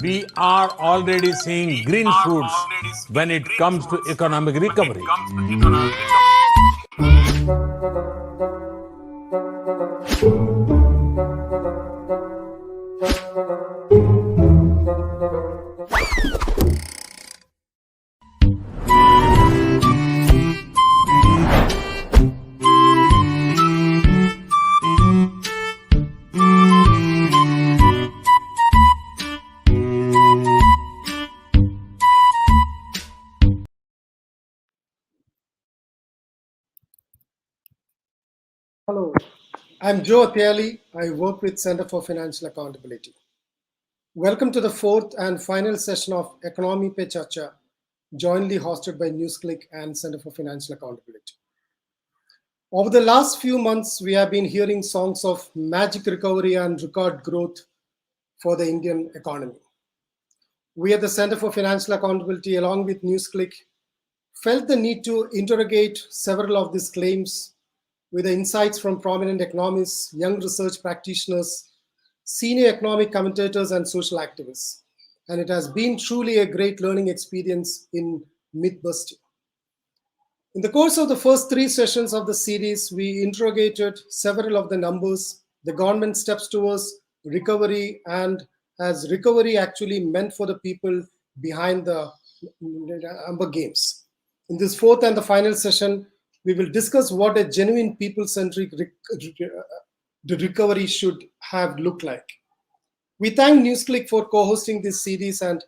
we are already seeing green shoots when it comes to economic recovery. Hello, I'm Joe Athreya. I work with Center for Financial Accountability. Welcome to the fourth and final session of Npa Chapter, jointly hosted by NewsClick and Center for Financial Accountability. Over the last few months, we have been hearing songs of magic recovery and record growth for the Indian economy. We at the Center for Financial Accountability, along with NewsClick, felt the need to interrogate several of these claims with the insights from prominent economists, young research practitioners, senior economic commentators, and social activists. And it has been truly a great learning experience in myth-busting. In the course of the first three sessions of the series, we interrogated several of the numbers, the government steps towards recovery, and has recovery actually meant for the people behind the number games. In this fourth and the final session, we will discuss what a genuine people-centric recovery should have looked like. We thank NewsClick for co-hosting this series and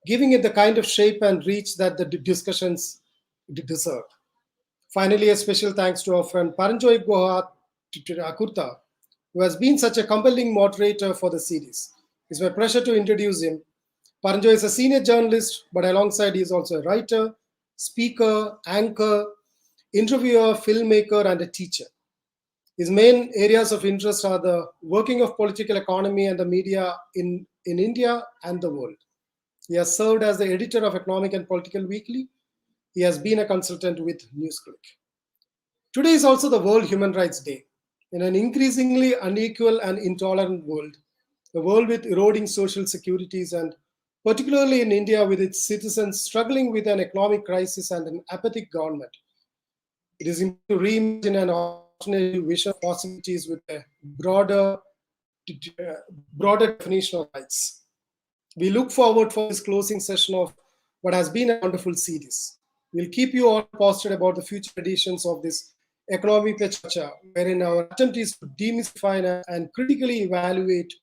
giving it the kind of shape and reach that the discussions deserve. Finally, a special thanks to our friend Paranjoy Guha to Thakurta, who has been such a compelling moderator for the series. It's my pleasure to introduce him. Paranjoy is a senior journalist, but alongside he is also a writer, speaker, anchor, interviewer, filmmaker, and a teacher. His main areas of interest are the working of political economy and the media in India and the world. He has served as the editor of Economic and Political Weekly. He has been a consultant with NewsClick. Today is also the World Human Rights Day. In an increasingly unequal and intolerant world, a world with eroding social securities, and particularly in India with its citizens struggling with an economic crisis and an apathetic government, it is important to reimagine an alternative vision of possibilities with a broader definition of rights. We look forward for this closing session of what has been a wonderful series. We'll keep you all posted about the future editions of this Npa Chapter, wherein our attempt is to demystify and critically evaluate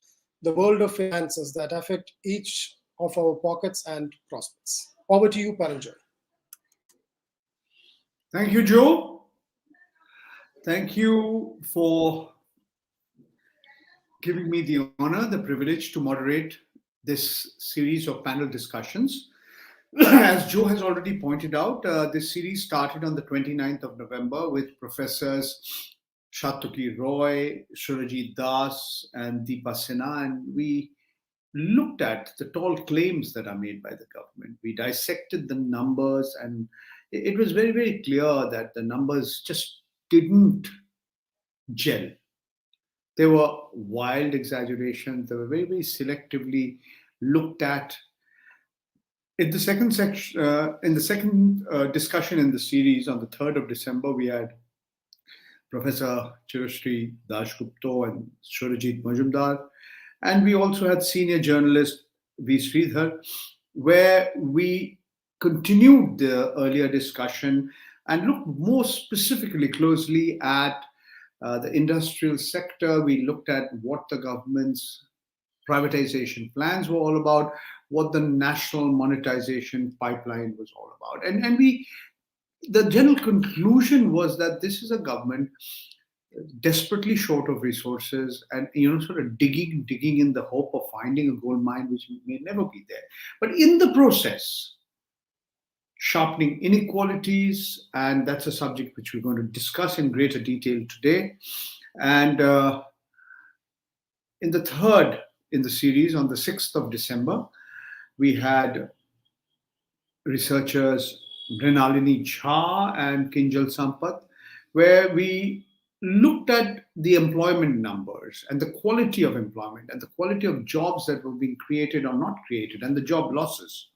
the world of finances that affect each of our pockets and prospects. Over to you, Paranjoy. Thank you, Joe. Thank you for giving me the honor, the privilege to moderate this series of panel discussions. As Joe has already pointed out, this series started on the 29th of November with Professors Shatuki Roy, Surajit Das, and Deepa Sinha, and we looked at the tall claims that are made by the government. We dissected the numbers, and it was very, very clear that the numbers just didn't gel. They were wild exaggerations. They were very, very selectively looked at. In the second discussion in the series on the 3rd of December, we had Professor Chirashri Dashgupta and Surajit Majumdar, and we also had senior journalist V. Sridhar, where we continued the earlier discussion and looked more specifically closely at the industrial sector. We looked at what the government's privatization plans were all about, what the national monetization pipeline was all about. And the general conclusion was that this is a government desperately short of resources and sort of digging in the hope of finding a gold mine which may never be there. But in the process, sharpening inequalities, and that's a subject which we're going to discuss in greater detail today. And in the third in the series, on the 6th of December, we had researchers Mrinalini Jha and Kinjal Sampath, where we looked at the employment numbers and the quality of employment and the quality of jobs that were being created or not created and the job losses.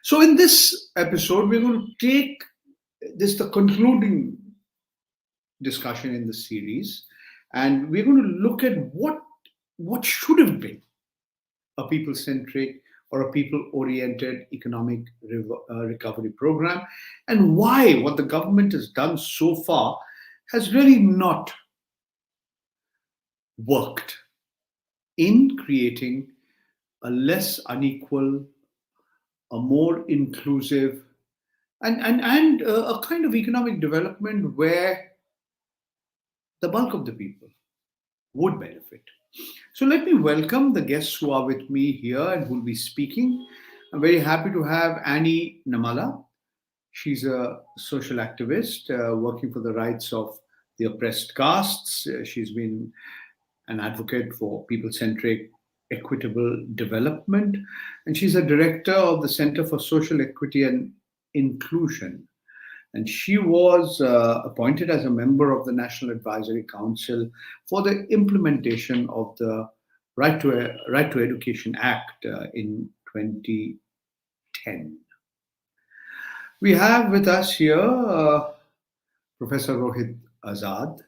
So in this episode, we're going to take this the concluding discussion in the series, and we're going to look at what should have been a people-centric or a people-oriented economic recovery program, and why what the government has done so far has really not worked in creating a less unequal, a more inclusive, and a kind of economic development where the bulk of the people would benefit. So let me welcome the guests who are with me here and who will be speaking. I'm very happy to have Annie Namala. She's a social activist working for the rights of the oppressed castes. She's been an advocate for people-centric, equitable development, and she's a director of the Center for Social Equity and Inclusion. And she was appointed as a member of the National Advisory Council for the implementation of the Right to Education Act in 2010. We have with us here Professor Rohit Azad.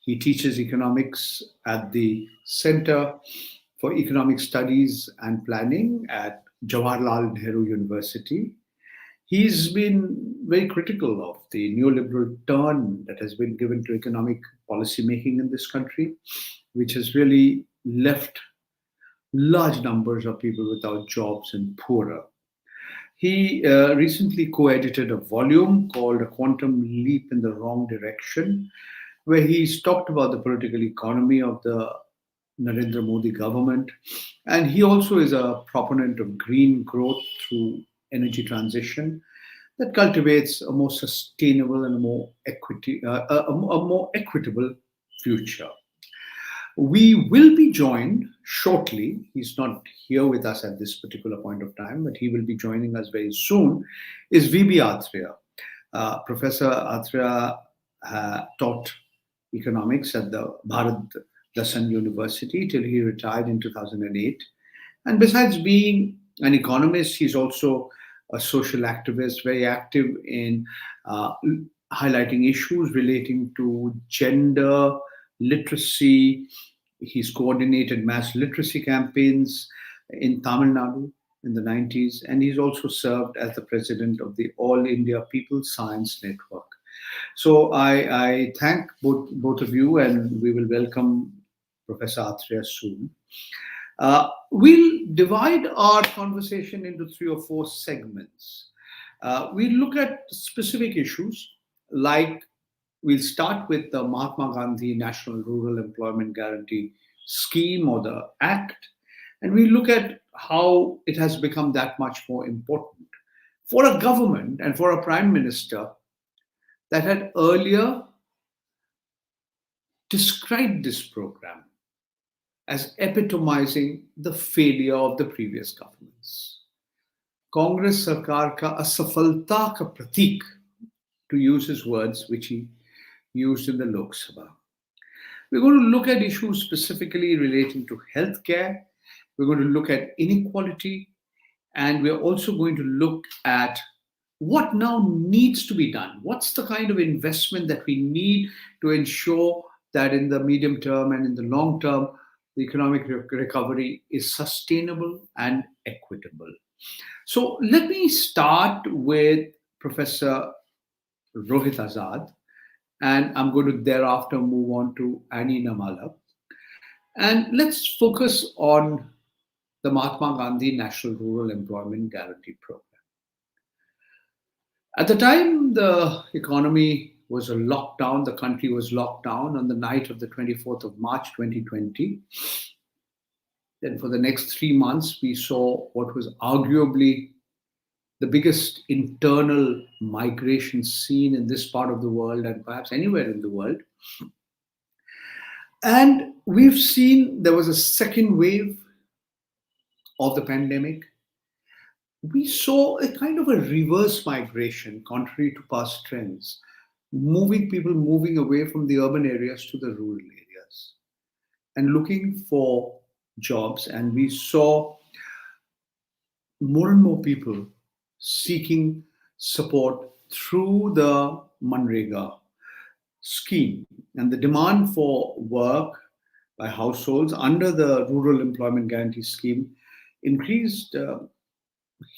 He teaches economics at the Center for Economic Studies and Planning at Jawaharlal Nehru University. He's been very critical of the neoliberal turn that has been given to economic policy making in this country, which has really left large numbers of people without jobs and poorer. He recently co-edited a volume called A Quantum Leap in the Wrong Direction, where he's talked about the political economy of the Narendra Modi government. And he also is a proponent of green growth through energy transition that cultivates a more sustainable and a more equitable future. We will be joined shortly. He's not here with us at this particular point of time, but he will be joining us very soon. Is VB Athreya. Professor Athreya taught economics at the Bharat Dasan University till he retired in 2008. And besides being an economist, he's also a social activist, very active in highlighting issues relating to gender, literacy. He's coordinated mass literacy campaigns in Tamil Nadu in the 90s, and he's also served as the president of the All India People Science Network. So I thank both of you, and we will welcome Professor Athreya soon. We'll divide our conversation into 3 or 4 segments. We'll look at specific issues, like we'll start with the Mahatma Gandhi National Rural Employment Guarantee Scheme, or the Act, and we'll look at how it has become that much more important for a government and for a prime minister that had earlier described this program as epitomizing the failure of the previous governments. Congress Sarkar ka asafalta ka pratik, to use his words, which he used in the Lok Sabha. We're going to look at issues specifically relating to healthcare. We're going to look at inequality, and we're also going to look at what now needs to be done. What's the kind of investment that we need to ensure that in the medium term and in the long term, the economic recovery is sustainable and equitable. So let me start with Professor Rohit Azad, and I'm going to thereafter move on to Annie Namala. And let's focus on the Mahatma Gandhi National Rural Employment Guarantee Program. At the time the economy was locked down, the country was locked down on the night of the 24th of March 2020. Then for the next 3 months, we saw what was arguably the biggest internal migration seen in this part of the world and perhaps anywhere in the world. And we've seen there was a second wave of the pandemic. We saw a kind of a reverse migration, contrary to past trends. people moving away from the urban areas to the rural areas and looking for jobs. And we saw more and more people seeking support through the Manrega scheme. And the demand for work by households under the Rural Employment Guarantee Scheme increased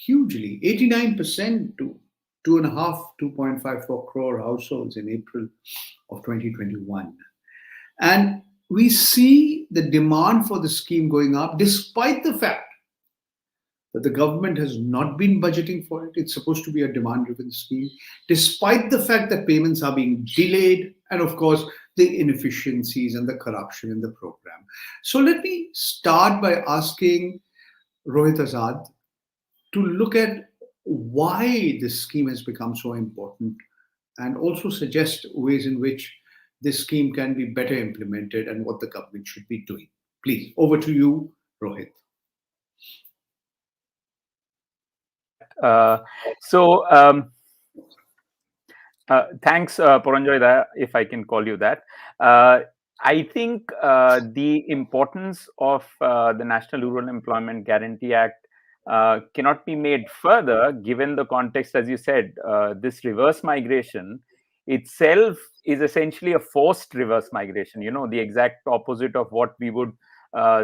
hugely, 89% to 2.54 crore households in April of 2021. And we see the demand for the scheme going up despite the fact that the government has not been budgeting for it. It's supposed to be a demand-driven scheme, despite the fact that payments are being delayed, and of course, the inefficiencies and the corruption in the program. So let me start by asking Rohit Azad to look at why this scheme has become so important and also suggest ways in which this scheme can be better implemented and what the government should be doing. Please, over to you, Rohit. Thanks, Paranjoy, if I can call you that. I think the importance of the National Rural Employment Guarantee Act cannot be made further given the context, as you said. This reverse migration itself is essentially a forced reverse migration, the exact opposite of what we would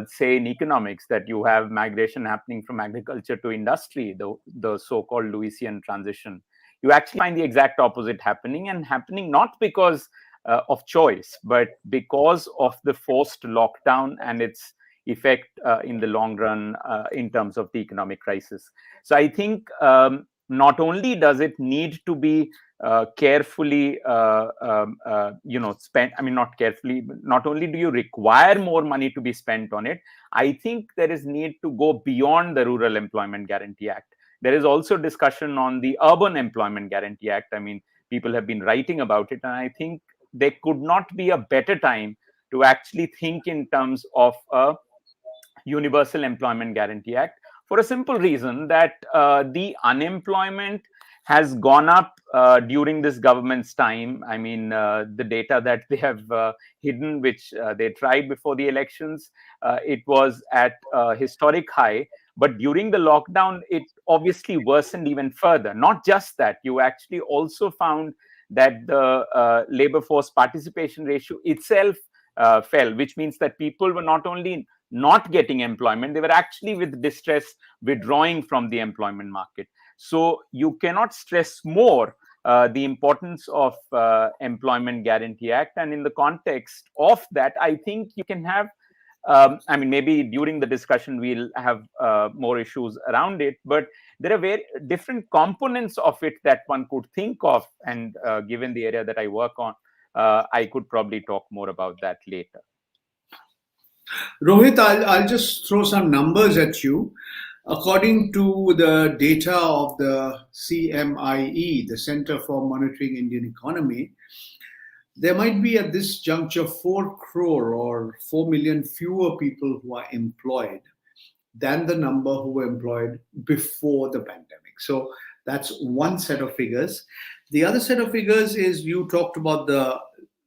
say in economics, that you have migration happening from agriculture to industry, the so-called Lewisian transition. You actually find the exact opposite happening, and happening not because of choice, but because of the forced lockdown and its effect in the long run in terms of the economic crisis. So I think not only does it need to be carefully spent, not carefully, not only do you require more money to be spent on it, I think there is need to go beyond the Rural Employment Guarantee Act. There is also discussion on the Urban Employment Guarantee Act. People have been writing about it, and I think there could not be a better time to actually think in terms of a Universal Employment Guarantee Act, for a simple reason that the unemployment has gone up during this government's time. The data that they have hidden, which they tried before the elections, it was at a historic high. But during the lockdown, it obviously worsened even further. Not just that, you actually also found that the labor force participation ratio itself fell, which means that people were not only not getting employment, they were actually with distress withdrawing from the employment market. So you cannot stress more the importance of Employment Guarantee Act. And in the context of that, I think you can have, maybe during the discussion, we'll have more issues around it, but there are very different components of it that one could think of. And given the area that I work on, I could probably talk more about that later. Rohit, I'll just throw some numbers at you. According to the data of the CMIE, the Center for Monitoring Indian Economy, there might be at this juncture 4 crore or 4 million fewer people who are employed than the number who were employed before the pandemic. So that's one set of figures. The other set of figures is, you talked about the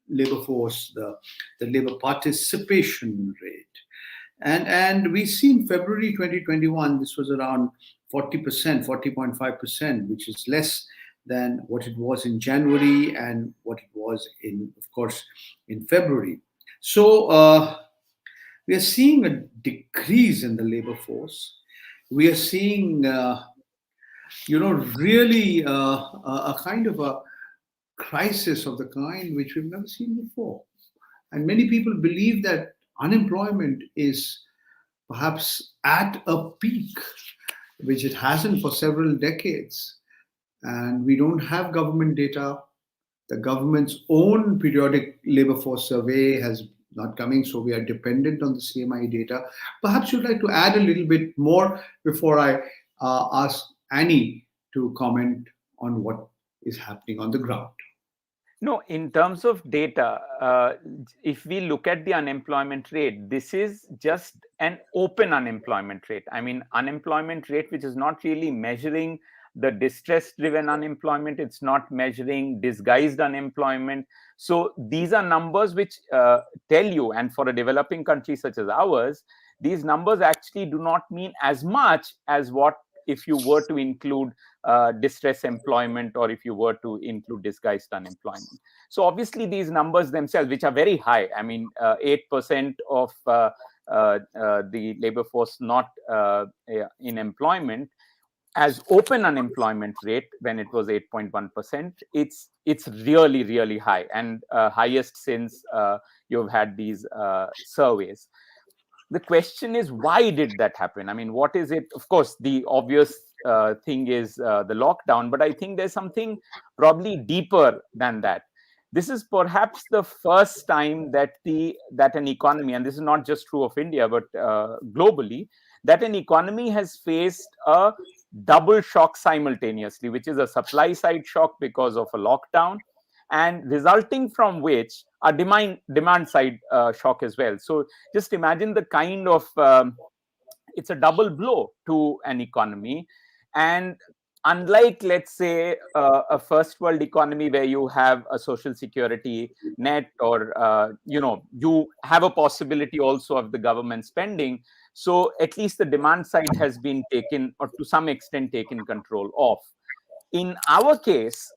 labor force, the labor participation rate. And we see in February 2021, this was around 40%, 40.5%, which is less than what it was in January and what it was of course, in February. So we are seeing a decrease in the labor force. We are seeing, really a kind of a crisis of the kind which we've never seen before. And many people believe that unemployment is perhaps at a peak, which it hasn't for several decades. And we don't have government data. The government's own periodic labor force survey has not coming, so we are dependent on the CMI data. Perhaps you'd like to add a little bit more before I ask Annie to comment on what is happening on the ground. No, in terms of data, if we look at the unemployment rate, this is just an open unemployment rate. Unemployment rate, which is not really measuring the distress-driven unemployment. It's not measuring disguised unemployment. So these are numbers which tell you, and for a developing country such as ours, these numbers actually do not mean as much as what if you were to include distress employment, or if you were to include disguised unemployment. So obviously these numbers themselves, which are very high, I mean, 8% of the labor force not in employment, as open unemployment rate when it was 8.1%, it's really, really high, and highest since you've had these surveys. The question is, why did that happen? I mean, what is it? Of course, the obvious thing is the lockdown, but I think there's something probably deeper than that. This is perhaps the first time that an economy, and this is not just true of India, but globally, that an economy has faced a double shock simultaneously, which is a supply side shock because of a lockdown, and resulting from which a demand side shock as well. So just imagine the kind of it's a double blow to an economy. And unlike, let's say, a first world economy where you have a social security net, or you have a possibility also of the government spending, so at least the demand side has been taken, or to some extent taken control of. In our case,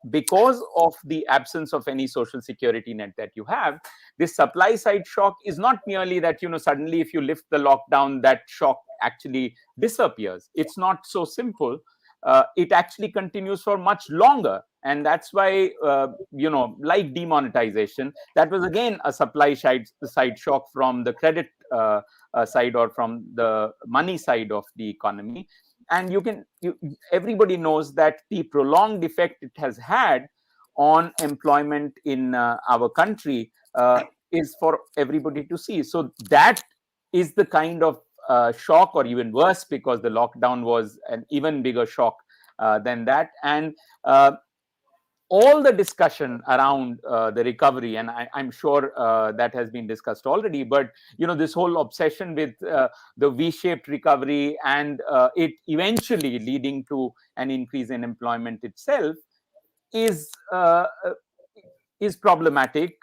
because of the absence of any social security net that you have, this supply side shock is not merely that suddenly if you lift the lockdown, that shock actually disappears. It's not so simple. It actually continues for much longer, and that's why like demonetization, that was again a supply side shock from the credit side, or from the money side of the economy. And everybody knows that the prolonged effect it has had on employment in our country is for everybody to see. So that is the kind of shock, or even worse, because the lockdown was an even bigger shock than that. And all the discussion around the recovery, and I'm sure that has been discussed already, but this whole obsession with the V-shaped recovery, and it eventually leading to an increase in employment itself, is problematic.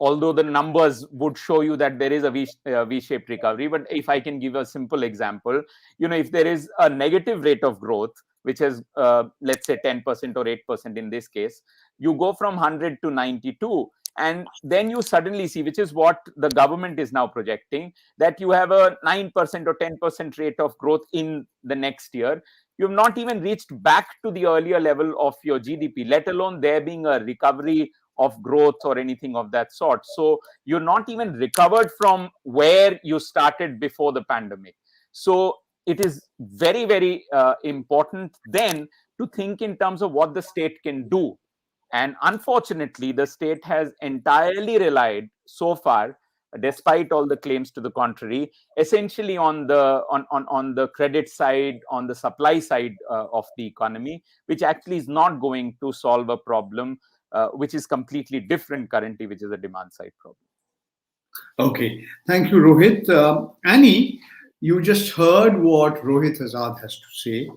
Although the numbers would show you that there is a V-shaped recovery. But if I can give a simple example, if there is a negative rate of growth, which is, let's say 10% or 8% in this case, you go from 100 to 92. And then you suddenly see, which is what the government is now projecting, that you have a 9% or 10% rate of growth in the next year. You've not even reached back to the earlier level of your GDP, let alone there being a recovery of growth or anything of that sort. So you're not even recovered from where you started before the pandemic. So it is very, very important then to think in terms of what the state can do. And unfortunately, the state has entirely relied so far, despite all the claims to the contrary, essentially on the credit side, on the supply side of the economy, which actually is not going to solve a problem which is completely different currently, which is a demand side problem. Okay, thank you, Rohit. Annie, you just heard what Rohit Azad has to say,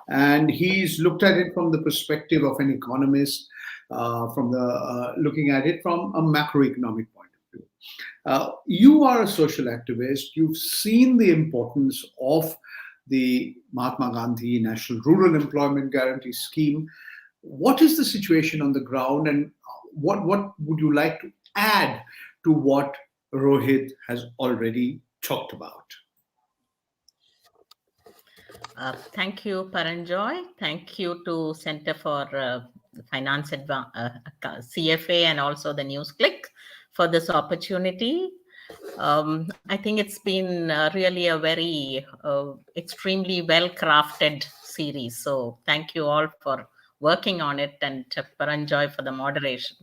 and he's looked at it from the perspective of an economist, looking at it from a macroeconomic point of view. You are a social activist. You've seen the importance of the Mahatma Gandhi National Rural Employment Guarantee Scheme. What is the situation on the ground, and what would you like to add to what Rohit has already talked about? Thank you, Paranjoy. Thank you to Center for Finance CFA, and also the NewsClick for this opportunity. I think it's been really a very extremely well-crafted series. So thank you all for working on it, and Paranjoy for the moderation.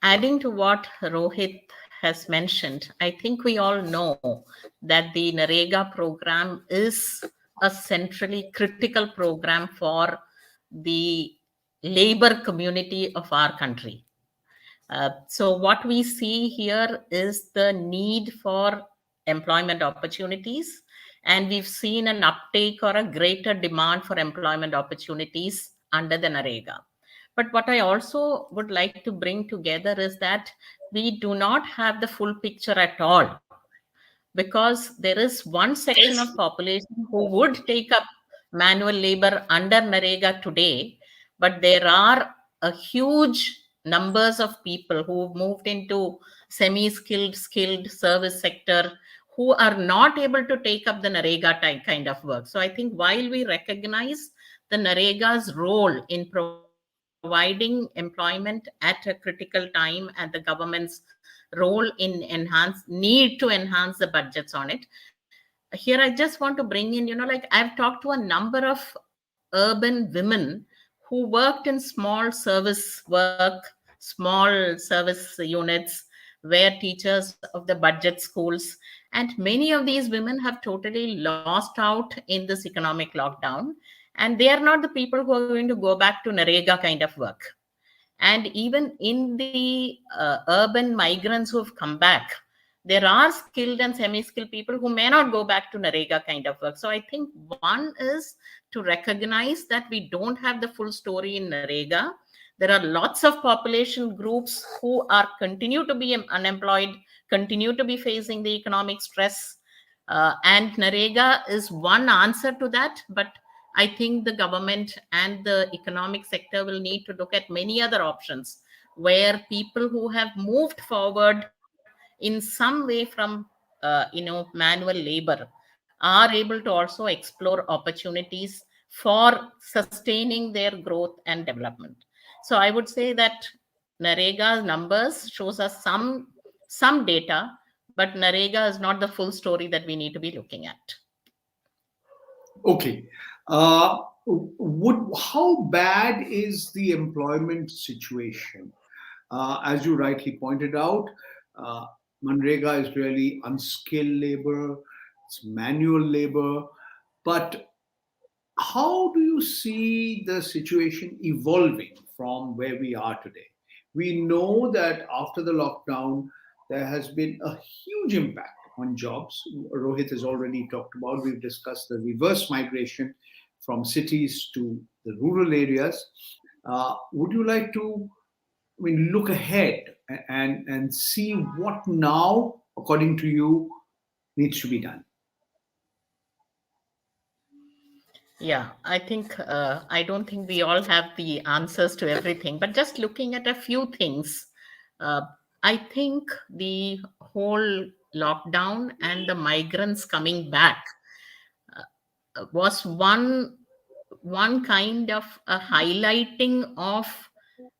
Adding to what Rohit has mentioned, I think we all know that the NREGA program is a centrally critical program for the labor community of our country. So what we see here is the need for employment opportunities, And we've seen an uptake or a greater demand for employment opportunities under the NREGA. But what I also would like to bring together is that we do not have the full picture at all, because there is one section of population who would take up manual labor under NREGA today, but there are a huge numbers of people who moved into semi-skilled, skilled service sector who are not able to take up the NREGA type kind of work. So I think while we recognize the NREGA's role in providing employment at a critical time and the government's role in need to enhance the budgets on it, here I just want to bring in, like I've talked to a number of urban women who worked in small service work, small service units, were teachers of the budget schools, and many of these women have totally lost out in this economic lockdown, and they are not the people who are going to go back to NREGA kind of work. And even in the urban migrants who have come back, there are skilled and semi-skilled people who may not go back to NREGA kind of work. So I think one is to recognize that we don't have the full story in NREGA. There are lots of population groups who are continue to be unemployed, continue to be facing the economic stress. And NREGA is one answer to that. But I think the government and the economic sector will need to look at many other options where people who have moved forward in some way from manual labor are able to also explore opportunities for sustaining their growth and development. So I would say that NREGA's numbers shows us some data, but NREGA is not the full story that we need to be looking at. Okay. How bad is the employment situation? As you rightly pointed out, MNREGA is really unskilled labor, it's manual labor. But how do you see the situation evolving from where we are today? We know that after the lockdown, there has been a huge impact on jobs. Rohit has already talked about, we've discussed the reverse migration from cities to the rural areas. Would you like to look ahead and see what now, according to you, needs to be done? Yeah, I think I don't think we all have the answers to everything, but just looking at a few things, I think the whole lockdown and the migrants coming back was one kind of a highlighting of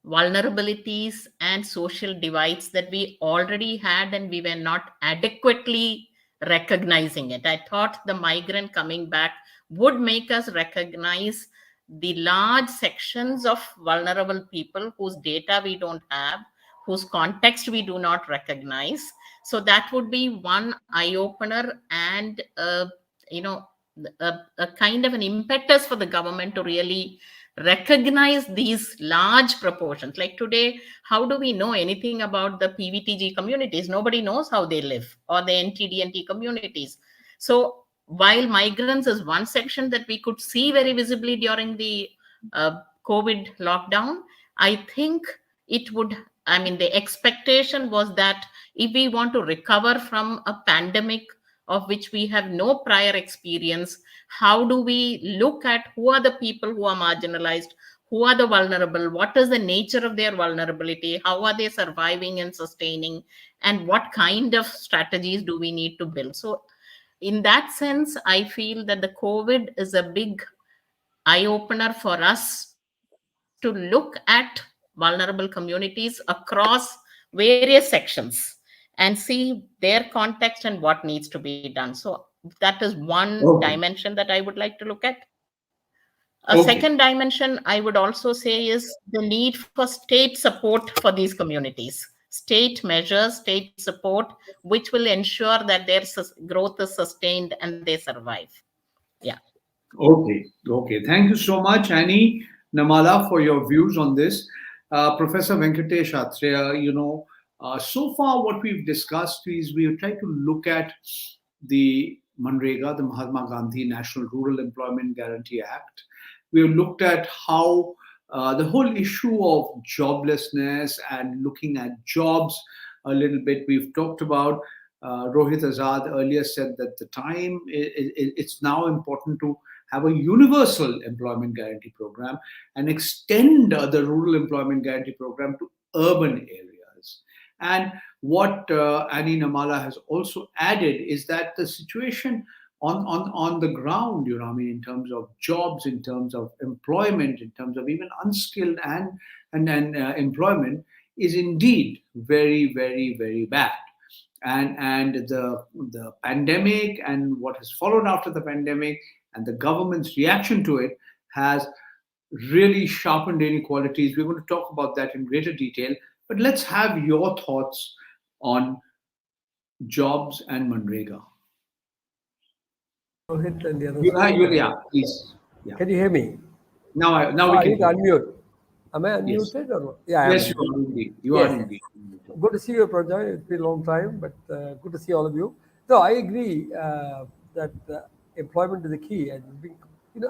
vulnerabilities and social divides that we already had, and we were not adequately recognizing it. I thought the migrant coming back would make us recognize the large sections of vulnerable people whose data we don't have, whose context we do not recognize. So that would be one eye opener, and a kind of an impetus for the government to really recognize these large proportions. Like today, how do we know anything about the PVTG communities? Nobody knows how they live, or the NTD&T communities. So while migrants is one section that we could see very visibly during the COVID lockdown, I think the expectation was that if we want to recover from a pandemic of which we have no prior experience, how do we look at who are the people who are marginalized, who are the vulnerable, what is the nature of their vulnerability, how are they surviving and sustaining, and what kind of strategies do we need to build. So in that sense, I feel that the COVID is a big eye-opener for us to look at vulnerable communities across various sections and see their context and what needs to be done. So that is one dimension that I would like to look at. A second dimension I would also say is the need for state support for these communities. State measures, state support, which will ensure that their growth is sustained and they survive. Yeah. Okay. Thank you so much, Annie, Namala, for your views on this. Professor Venkatesh Athreya, so far what we've discussed is we've tried to look at the Manrega, the Mahatma Gandhi National Rural Employment Guarantee Act. We have looked at how the whole issue of joblessness and looking at jobs a little bit. We've talked about Rohit Azad earlier said that the time it's now important to have a universal employment guarantee program and extend the rural employment guarantee program to urban areas. And what Annie Namala has also added is that the situation on the ground, in terms of jobs, in terms of employment, in terms of even unskilled and employment, is indeed very, very, very bad. And the pandemic and what has followed after the pandemic and the government's reaction to it has really sharpened inequalities. We're going to talk about that in greater detail, but let's have your thoughts on jobs and Manrega. Rohit and the others. Yeah, please. Yeah. Can you hear me? Now we I can need to unmute. Am I unmuted or what? Yeah, Yes, you are indeed. You are indeed. Good to see you, Paranjoy. It's been a long time, but good to see all of you. So I agree that employment is the key, and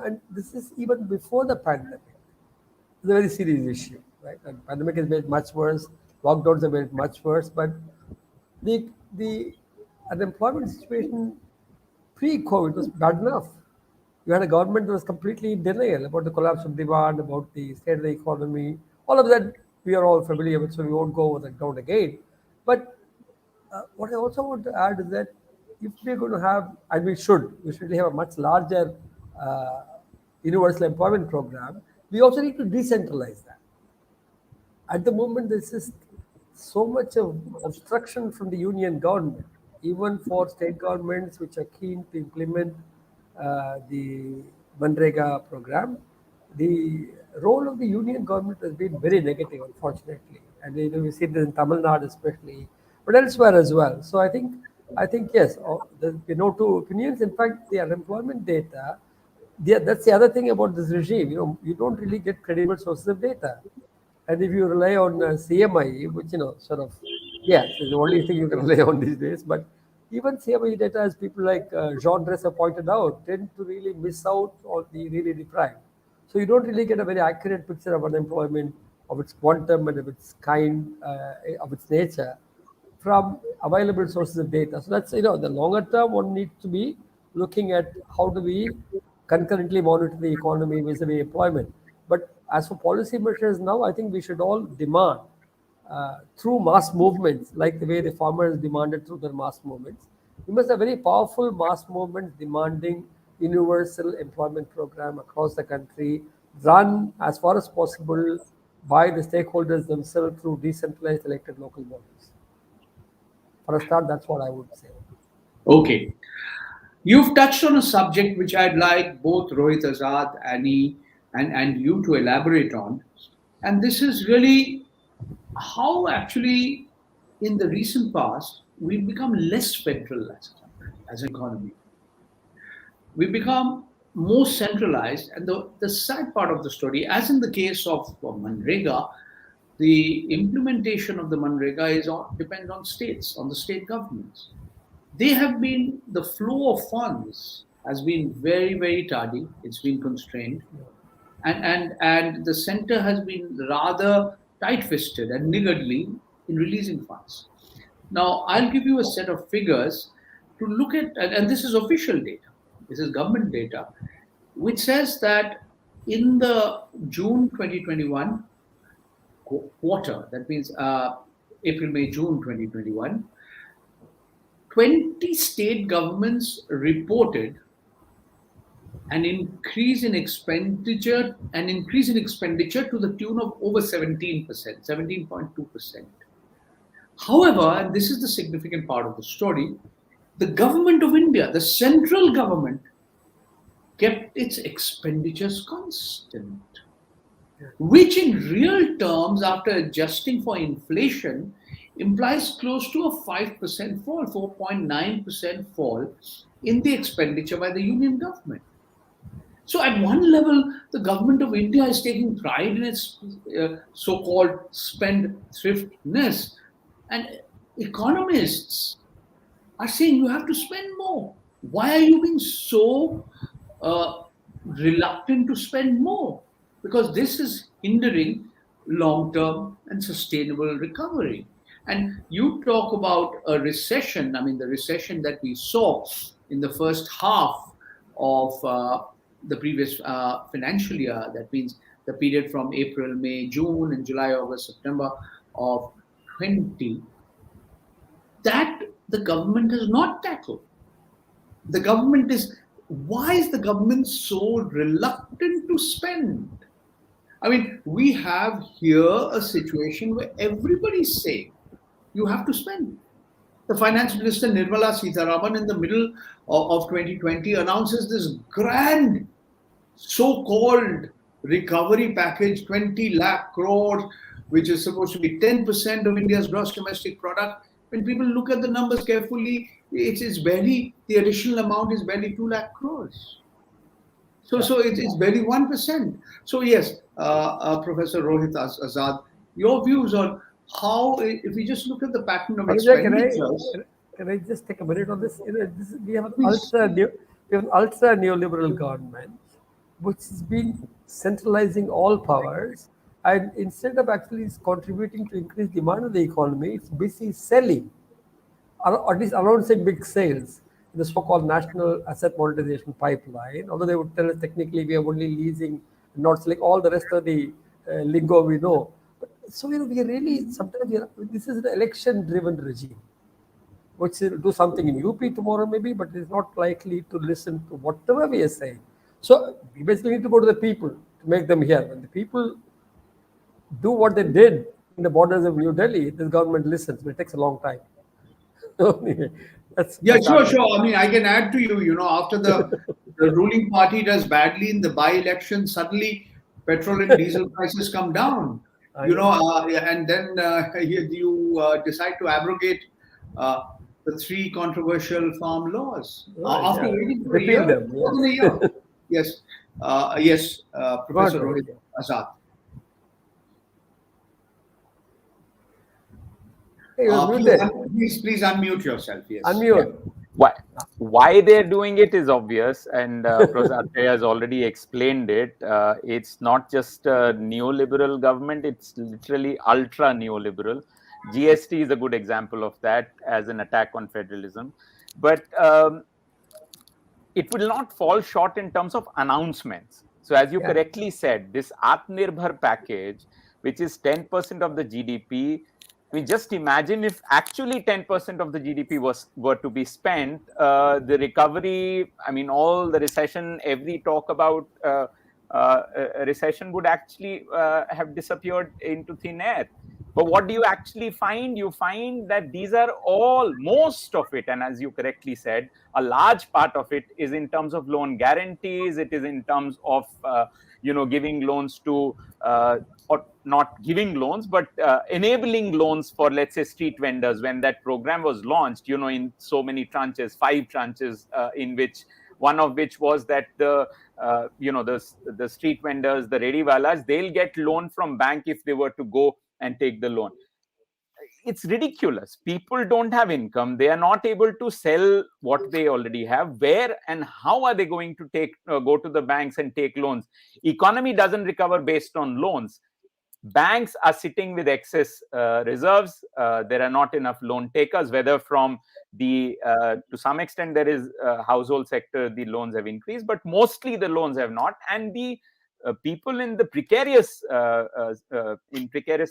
and this is even before the pandemic. It's a very serious issue, right? And pandemic has made it much worse. Lockdowns have made it much worse. But the unemployment situation pre-COVID was bad enough. You had a government that was completely in denial about the collapse of demand, about the state of the economy. All of that we are all familiar with, so we won't go over that down again. But what I also want to add is that if we're going to have, and we should have a much larger universal employment program, we also need to decentralize that. At the moment, there's just so much of obstruction from the union government, even for state governments which are keen to implement the Manrega program. The role of the union government has been very negative, unfortunately, and we see this in Tamil Nadu especially, but elsewhere as well. So I think yes, there's no two opinions. In fact, the unemployment data, that's the other thing about this regime. You don't really get credible sources of data, and if you rely on CMI, which it's the only thing you can rely on these days. But even CMI data, as people like Jean Dress have pointed out, tend to really miss out on the really deprived. So you don't really get a very accurate picture of unemployment, of its quantum and of its kind, of its nature, from available sources of data. So that's, the longer term one needs to be looking at how do we concurrently monitor the economy vis-a-vis employment. But as for policy measures now, I think we should all demand through mass movements, like the way the farmers demanded through their mass movements. We must have very powerful mass movements demanding universal employment program across the country, run as far as possible by the stakeholders themselves through decentralized elected local bodies. For a start, that's what I would say. Okay. You've touched on a subject which I'd like both Rohit Azad, Annie, and you to elaborate on. And this is really how actually in the recent past, we've become less federal as an economy. We become more centralized, and the sad part of the story, as in the case of Manrega, the implementation of the Manrega depends on states, on the state governments. The flow of funds has been very, very tardy. It's been constrained, and the center has been rather tight-fisted and niggardly in releasing funds. Now, I'll give you a set of figures to look at, and this is official data. This is government data, which says that in the June 2021 quarter, that means April, May, June 2021, 20 state governments reported an increase in expenditure to the tune of over 17%, 17.2%. However, and this is the significant part of the story, the government of India, the central government, kept its expenditures constant, which in real terms, after adjusting for inflation, implies close to a 5% fall, 4.9% fall in the expenditure by the union government. So at one level, the government of India is taking pride in its so-called spend-thriftness, and economists are saying you have to spend more. why are you being so reluctant to spend more? Because this is hindering long-term and sustainable recovery. And you talk about a recession. I mean, the recession that we saw in the first half of the previous financial year, that means the period from April, May, June, and July, August, September of 20, that the government has not tackled. The government is, why is the government so reluctant to spend? I mean, we have here a situation where everybody's saying you have to spend. The finance minister Nirmala Sitharaman in the middle of 2020 announces this grand so-called recovery package, 20 lakh crores, which is supposed to be 10% of India's gross domestic product. When people look at the numbers carefully, it's barely, the additional amount is barely 2 lakh crores. So it's barely 1%. So yes, Professor Rohit Azad, your views on how, if we just look at the pattern of expenditures. Can I just take a minute on this? We have an ultra neoliberal government which has been centralizing all powers, and instead of actually contributing to increase demand of the economy, it's busy selling, or at least announcing big sales in the so-called national asset monetization pipeline. Although they would tell us technically we are only leasing, not selling, all the rest of the lingo we know. But so we really sometimes this is an election-driven regime, which will do something in UP tomorrow maybe, but is not likely to listen to whatever we are saying. So we basically need to go to the people to make them hear. When the people do what they did in the borders of New Delhi, this government listens, but it takes a long time. Sure. I mean, I can add to you, after the ruling party does badly in the by-election, suddenly petrol and diesel prices come down, and then you decide to abrogate the 3 controversial farm laws after waiting for a year. More than a year. Yes, Professor Rohit Azad. Please unmute yourself. Yes. Unmute. Why they're doing it is obvious, and Professor Athreya has already explained it. It's not just a neoliberal government; it's literally ultra neoliberal. GST is a good example of that as an attack on federalism, but it will not fall short in terms of announcements. So, as you correctly said, this Atmanirbhar package, which is 10% of the GDP. I mean, just imagine if actually 10% of the GDP were to be spent, the recovery, I mean, all the recession, every talk about a recession would actually have disappeared into thin air. But what do you actually find? You find that these are all, most of it, and as you correctly said, a large part of it is in terms of loan guarantees. It is in terms of, giving loans to, or not giving loans, but enabling loans for, let's say, street vendors. When that program was launched, in so many tranches, 5 tranches, in which one of which was that the street vendors, the rediwalas, they'll get loan from bank if they were to go and take the loan. It's ridiculous. People don't have income. They are not able to sell what they already have. Where and how are they going to go to the banks and take loans? Economy doesn't recover based on loans. Banks are sitting with excess reserves. There are not enough loan takers, whether from the, to some extent, there is household sector, the loans have increased, but mostly the loans have not. And the people in the precarious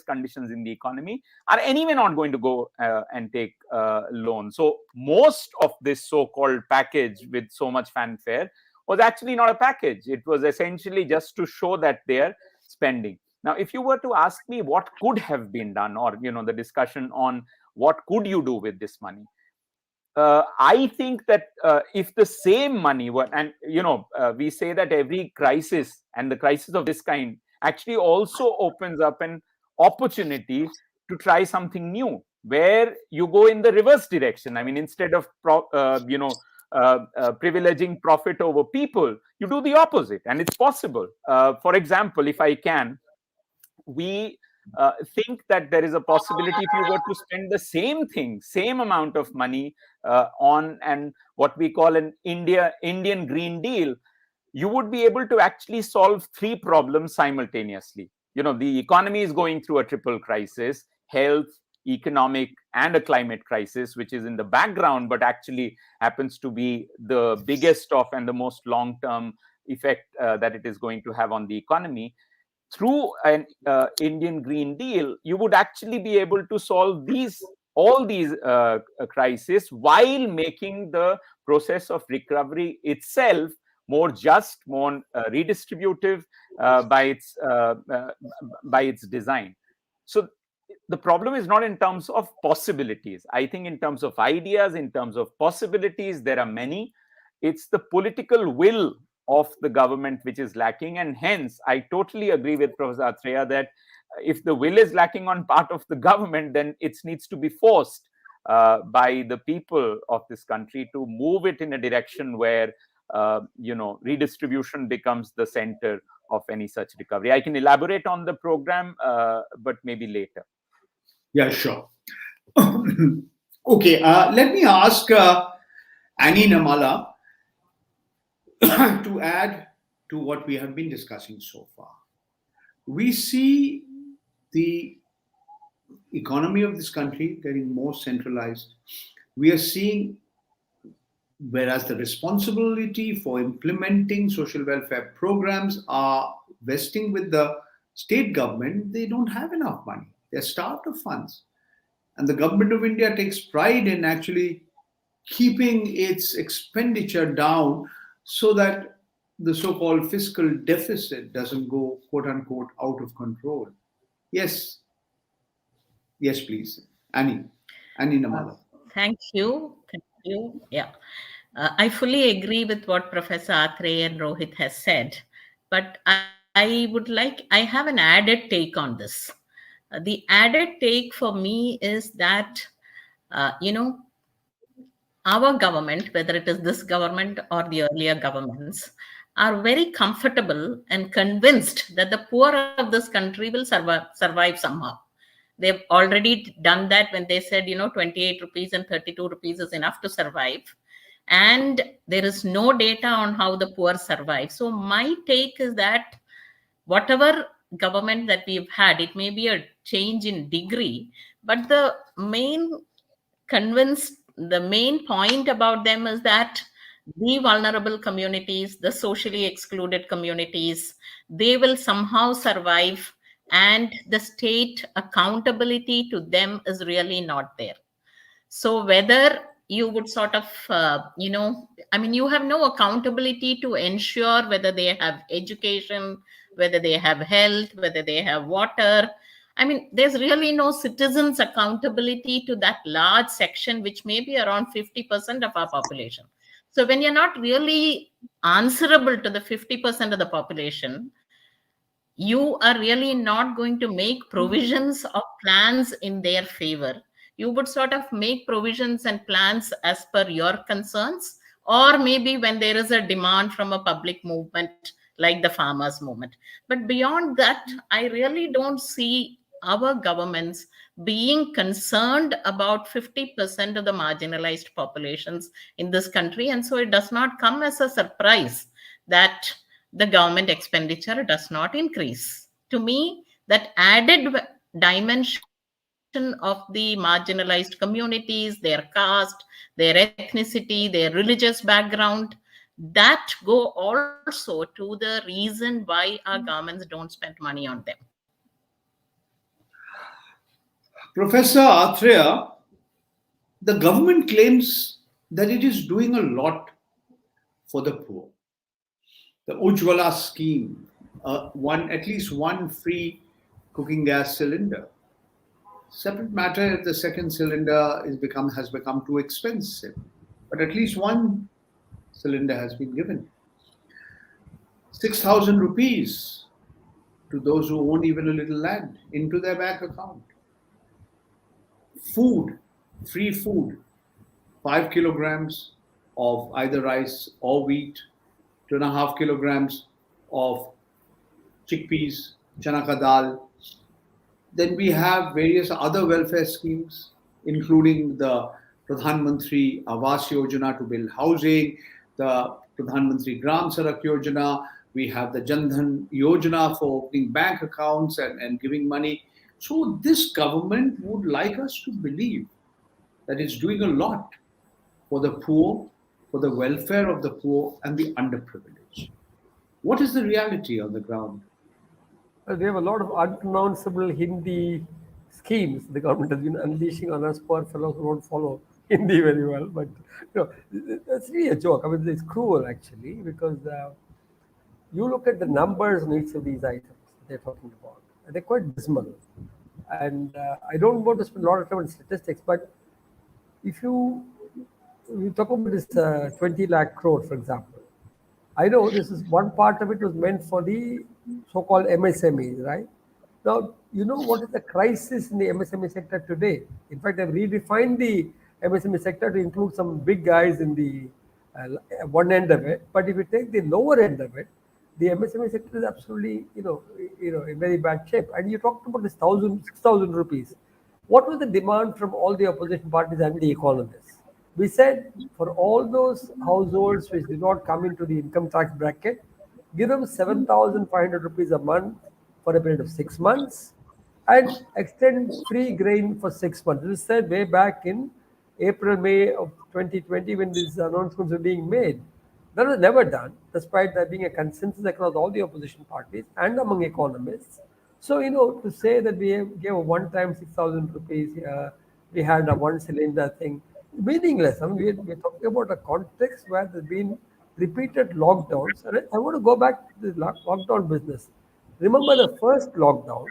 conditions in the economy are anyway not going to go and take loans. So most of this so-called package with so much fanfare was actually not a package. It was essentially just to show that they are spending. Now, if you were to ask me what could have been done, or the discussion on what could you do with this money, I think that if the same money were, and we say that every crisis, and the crisis of this kind actually also opens up an opportunity to try something new, where you go in the reverse direction. I mean, instead of privileging profit over people, you do the opposite, and it's possible. For example, if I can, we think that there is a possibility if you were to spend the same amount of money on what we call an Indian Green Deal, you would be able to actually solve 3 problems simultaneously. The economy is going through a triple crisis: health, economic, and a climate crisis, which is in the background, but actually happens to be the biggest of and the most long-term effect that it is going to have on the economy. Through an Indian Green Deal, you would actually be able to solve all these crises while making the process of recovery itself more just, more redistributive by its design. So the problem is not in terms of possibilities. I think in terms of ideas, in terms of possibilities, there are many. It's the political will of the government which is lacking, and hence I totally agree with Professor Athreya that if the will is lacking on part of the government, then it needs to be forced by the people of this country to move it in a direction where redistribution becomes the center of any such recovery. I can elaborate on the program, but maybe later. Yeah, sure. Okay, let me ask Annie Namala to add to what we have been discussing so far. We see the economy of this country getting more centralized. We are seeing, whereas the responsibility for implementing social welfare programs are vesting with the state government, they don't have enough money. They're starved of funds. And the government of India takes pride in actually keeping its expenditure down so that the so-called fiscal deficit doesn't go, quote unquote, out of control. Yes. Yes, please. Annie Namala. Thank you. Yeah. I fully agree with what Professor Athreya and Rohit has said, but I have an added take on this. The added take for me is that, our government, whether it is this government or the earlier governments, are very comfortable and convinced that the poor of this country will survive somehow. They've already done that when they said, 28 rupees and 32 rupees is enough to survive. And there is no data on how the poor survive. So my take is that whatever government that we've had, it may be a change in degree, but the main point about them is that the vulnerable communities, the socially excluded communities, they will somehow survive, and the state accountability to them is really not there. So whether you would sort of, you have no accountability to ensure whether they have education, whether they have health, whether they have water. There's really no citizens' accountability to that large section, which may be around 50% of our population. So when you're not really answerable to the 50% of the population, you are really not going to make provisions of plans in their favor. You would sort of make provisions and plans as per your concerns, or maybe when there is a demand from a public movement like the farmers movement. But beyond that, I really don't see our governments being concerned about 50% of the marginalized populations in this country. And so it does not come as a surprise that the government expenditure does not increase. To me, that added dimension of the marginalized communities, their caste, their ethnicity, their religious background, that go also to the reason why our governments don't spend money on them. Professor Athreya, the government claims that it is doing a lot for the poor. The Ujjwala scheme, at least one free cooking gas cylinder. Separate matter if the second cylinder has become too expensive, but at least one cylinder has been given. 6,000 rupees to those who own even a little land into their bank account. Food, free food, 5 kilograms of either rice or wheat, 2.5 kilograms of chickpeas, chana ka dal. Then we have various other welfare schemes, including the Pradhan Mantri Awas Yojana to build housing, the Pradhan Mantri Gram Sadak Yojana. We have the Jan Dhan Yojana for opening bank accounts and giving money. So this government would like us to believe that it's doing a lot for the poor, for the welfare of the poor and the underprivileged. What is the reality on the ground? We have a lot of unpronounceable Hindi schemes the government has been unleashing on us poor fellows who don't follow Hindi very well. But that's really a joke. I mean, it's cruel actually, because you look at the numbers on each of these items they're talking about, and they're quite dismal. And I don't want to spend a lot of time on statistics, but if you talk about this 20 lakh crore, for example, I know this is one part of it was meant for the so-called MSMEs, right? Now, you know what is the crisis in the MSME sector today? In fact, they've redefined the MSME sector to include some big guys in the one end of it. But if you take the lower end of it, the MSME sector is absolutely, in very bad shape. And you talked about this 6,000 rupees. What was the demand from all the opposition parties and the economists? We said for all those households which did not come into the income tax bracket, give them 7,500 rupees a month for a period of 6 months and extend free grain for 6 months. This is said way back in April, May of 2020 when these announcements were being made. That was never done, despite there being a consensus across all the opposition parties and among economists. So, to say that we gave a one-time 6,000 rupees, we had a one-cylinder thing, meaningless. I mean, we're talking about a context where there's been repeated lockdowns. And I want to go back to the lockdown business. Remember the first lockdown,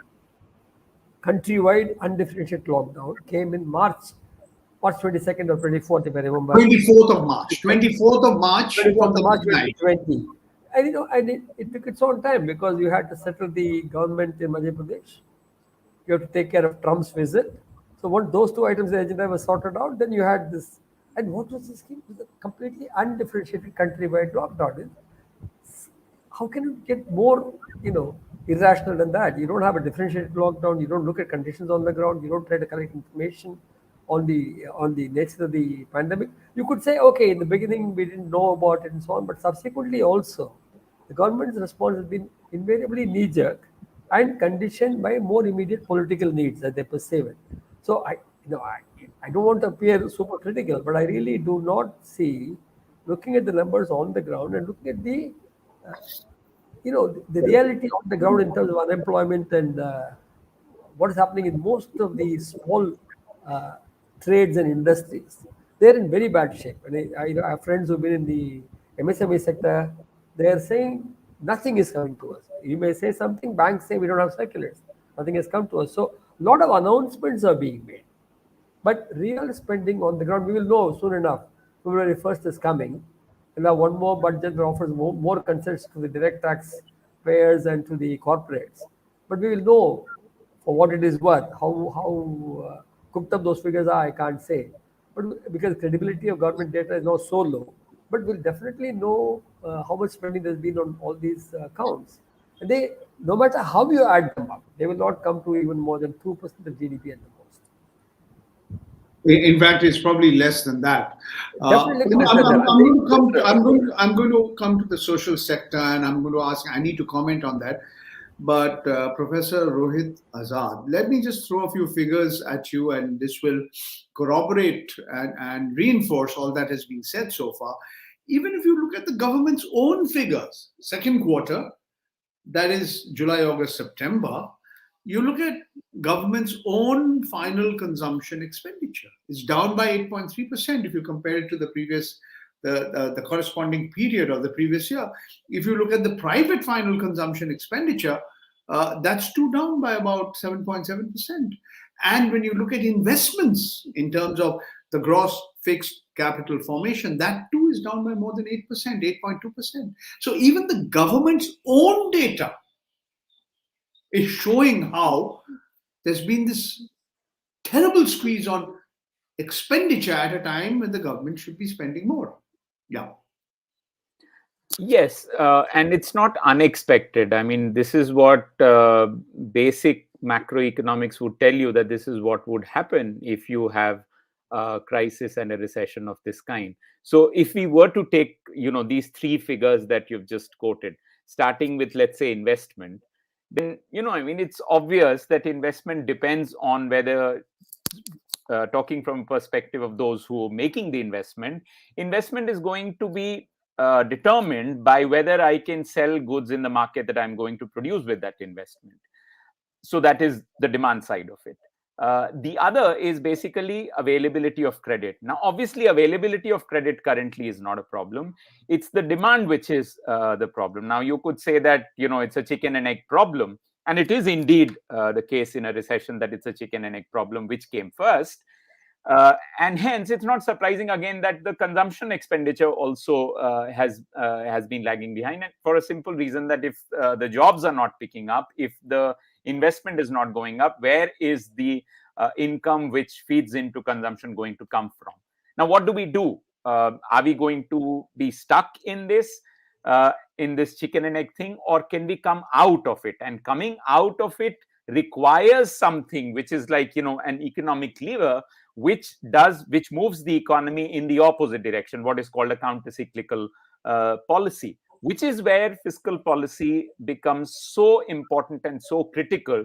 countrywide undifferentiated lockdown, came in March 22nd or 24th, if I remember. 24th of March. 24th of March from the March midnight. 2020. And it took its own time because you had to settle the government in Madhya Pradesh. You have to take care of Trump's visit. So once those two items in the agenda were sorted out, then you had this. And what was the scheme? It was a completely undifferentiated countrywide lockdown. How can you get more, irrational than that? You don't have a differentiated lockdown. You don't look at conditions on the ground. You don't try to collect information on the nature of the pandemic. You could say, okay, in the beginning we didn't know about it and so on, but subsequently also, the government's response has been invariably knee-jerk and conditioned by more immediate political needs that they perceive it. So I don't want to appear super critical, but I really do not see, looking at the numbers on the ground and looking at the the reality on the ground in terms of unemployment and what is happening in most of the small trades and industries. They're in very bad shape. And I have friends who've been in the MSME sector. They're saying nothing is coming to us. You may say something, banks say we don't have circulars. Nothing has come to us. So a lot of announcements are being made. But real spending on the ground, we will know soon enough. February 1st is coming. And now one more budget that offers more concessions to the direct tax payers and to the corporates. But we will know for what it is worth. How cooked up those figures are, I can't say. But because credibility of government data is now so low, but we'll definitely know how much spending there's been on all these accounts. And they, no matter how you add them up, they will not come to even more than 2% of GDP at the most. In fact, it's probably less than that. I'm going to come to the social sector, and I'm going to ask Annie to comment on that. But Professor Rohit Azad, let me just throw a few figures at you, and this will corroborate and reinforce all that has been said so far. Even if you look at the government's own figures, second quarter, that is July, August, September, you look at government's own final consumption expenditure. It's down by 8.3% if you compare it to the previous, the corresponding period of the previous year. If you look at the private final consumption expenditure, that's too down by about 7.7%. And when you look at investments in terms of the gross fixed capital formation, that too is down by more than 8%, 8.2%. So even the government's own data is showing how there's been this terrible squeeze on expenditure at a time when the government should be spending more. Yeah. Yes, and it's not unexpected. I mean, this is what basic macroeconomics would tell you that this is what would happen if you have a crisis and a recession of this kind. So if we were to take, these three figures that you've just quoted, starting with, let's say, investment, then, it's obvious that investment depends on whether, talking from a perspective of those who are making the investment is going to be determined by whether I can sell goods in the market that I'm going to produce with that investment. So that is the demand side of it. The other is basically availability of credit. Now, obviously, availability of credit currently is not a problem. It's the demand which is the problem. Now, you could say that, it's a chicken and egg problem. And it is indeed the case in a recession that it's a chicken and egg problem, which came first. And hence, it's not surprising again that the consumption expenditure also has been lagging behind, and for a simple reason that if the jobs are not picking up, if the investment is not going up, where is the income which feeds into consumption going to come from? Now, what do we do? Are we going to be stuck in this chicken and egg thing, or can we come out of it? And coming out of it requires something which is like, an economic lever, which moves the economy in the opposite direction, what is called a counter-cyclical policy, which is where fiscal policy becomes so important and so critical.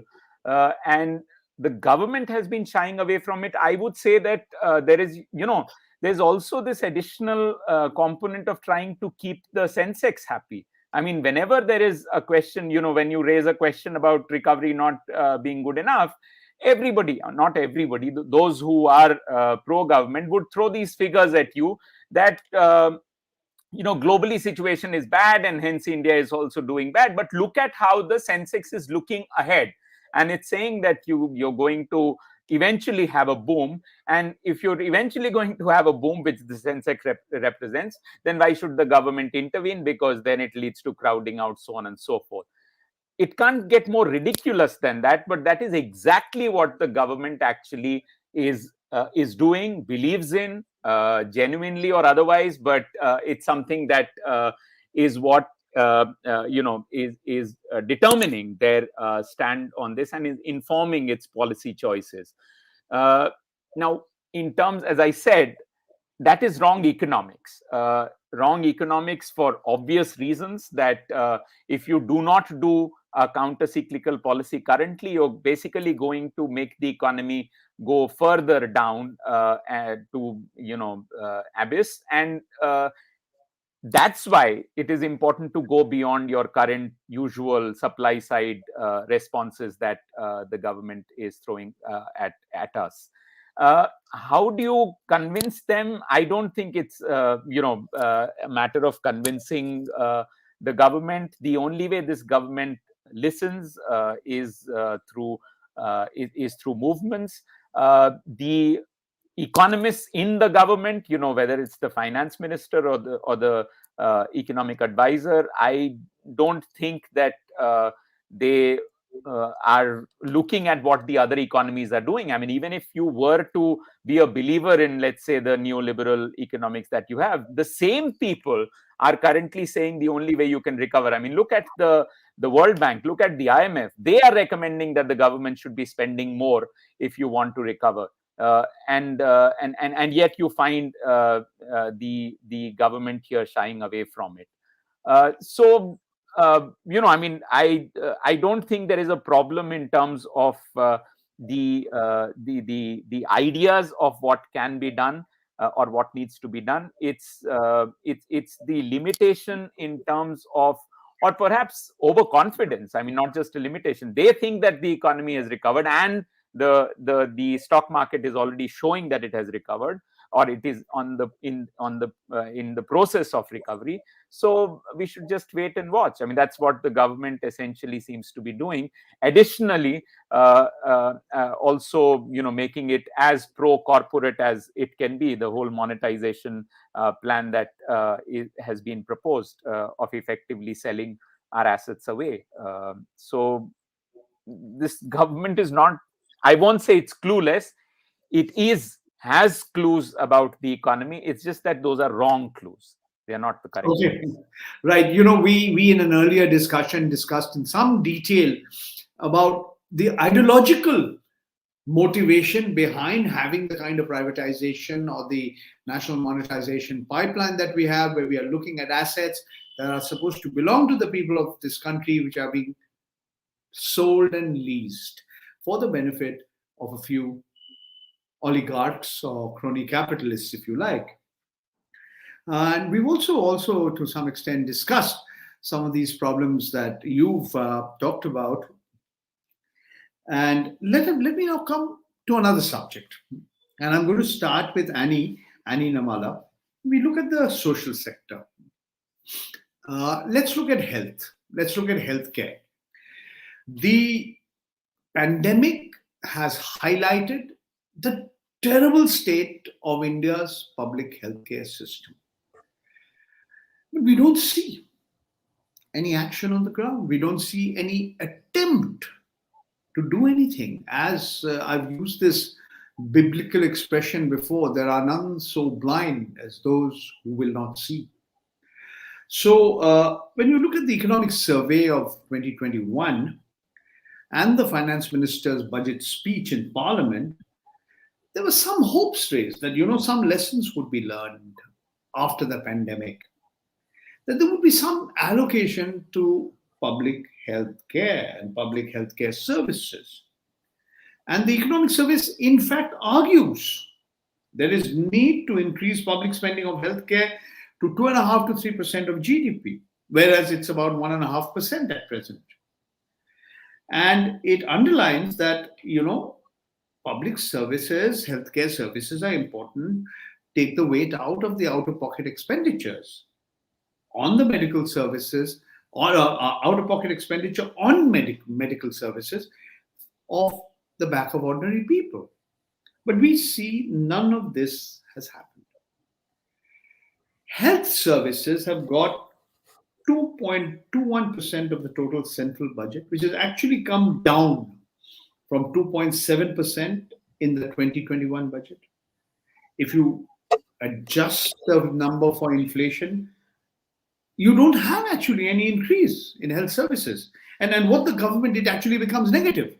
And the government has been shying away from it. I would say that there's also this additional component of trying to keep the Sensex happy. I mean, whenever there is a question, when you raise a question about recovery not being good enough, not everybody, those who are pro-government would throw these figures at you that, globally situation is bad and hence India is also doing bad. But look at how the Sensex is looking ahead. And it's saying that you're going to eventually have a boom. And if you're eventually going to have a boom, which the Sensex represents, then why should the government intervene? Because then it leads to crowding out, so on and so forth. It can't get more ridiculous than that, but that is exactly what the government actually is doing, believes in, genuinely or otherwise. But it's something that is what is determining their stand on this and is informing its policy choices. Now, in terms, as I said, that is wrong economics. Wrong economics for obvious reasons that if you do not do a counter-cyclical policy currently, you're basically going to make the economy go further down to abyss. And that's why it is important to go beyond your current usual supply side responses that the government is throwing at us. How do you convince them? I don't think it's a matter of convincing the government. The only way this government listens is through movements. The economists in the government, whether it's the finance minister or the economic advisor, I don't think that they are looking at what the other economies are doing. I mean, even if you were to be a believer in, let's say, the neoliberal economics that you have, the same people are currently saying the only way you can recover. I mean, look at the World Bank, look at the IMF. They are recommending that the government should be spending more if you want to recover. And yet you find the government here shying away from it. I mean, I don't think there is a problem in terms of the ideas of what can be done or what needs to be done. It's the limitation in terms of, or perhaps overconfidence. I mean, not just a limitation. They think that the economy has recovered and the stock market is already showing that it has recovered, or it is in the process of recovery. So we should just wait and watch. I mean, that's what the government essentially seems to be doing. Additionally, also making it as pro-corporate as it can be. The whole monetization plan that has been proposed of effectively selling our assets away. So this government is not, I won't say it's clueless. It has clues about the economy. It's just that those are wrong clues. They are not the correct clues. Right. We in an earlier discussion discussed in some detail about the ideological motivation behind having the kind of privatization or the national monetization pipeline that we have, where we are looking at assets that are supposed to belong to the people of this country, which are being sold and leased for the benefit of a few oligarchs or crony capitalists, if you like. And we've also to some extent discussed some of these problems that you've talked about. And let me now come to another subject. And I'm going to start with Annie Namala. We look at the social sector. Let's look at health. Let's look at healthcare. The pandemic has highlighted the terrible state of India's public healthcare system. But we don't see any action on the ground. We don't see any attempt to do anything. As I've used this biblical expression before, there are none so blind as those who will not see. So when you look at the economic survey of 2021 and the finance minister's budget speech in parliament, there were some hopes raised that, some lessons would be learned after the pandemic, that there would be some allocation to public health care and public health care services. And the economic service, in fact, argues there is need to increase public spending of healthcare to 2.5% to 3% of GDP, whereas it's about 1.5% at present. And it underlines that, public services, healthcare services are important, take the weight out of the out-of-pocket expenditures on the medical services, or out-of-pocket expenditure on medical services off the back of ordinary people. But we see none of this has happened. Health services have got 2.21% of the total central budget, which has actually come down from 2.7% in the 2021 budget. If you adjust the number for inflation, you don't have actually any increase in health services. And then what the government did actually becomes negative.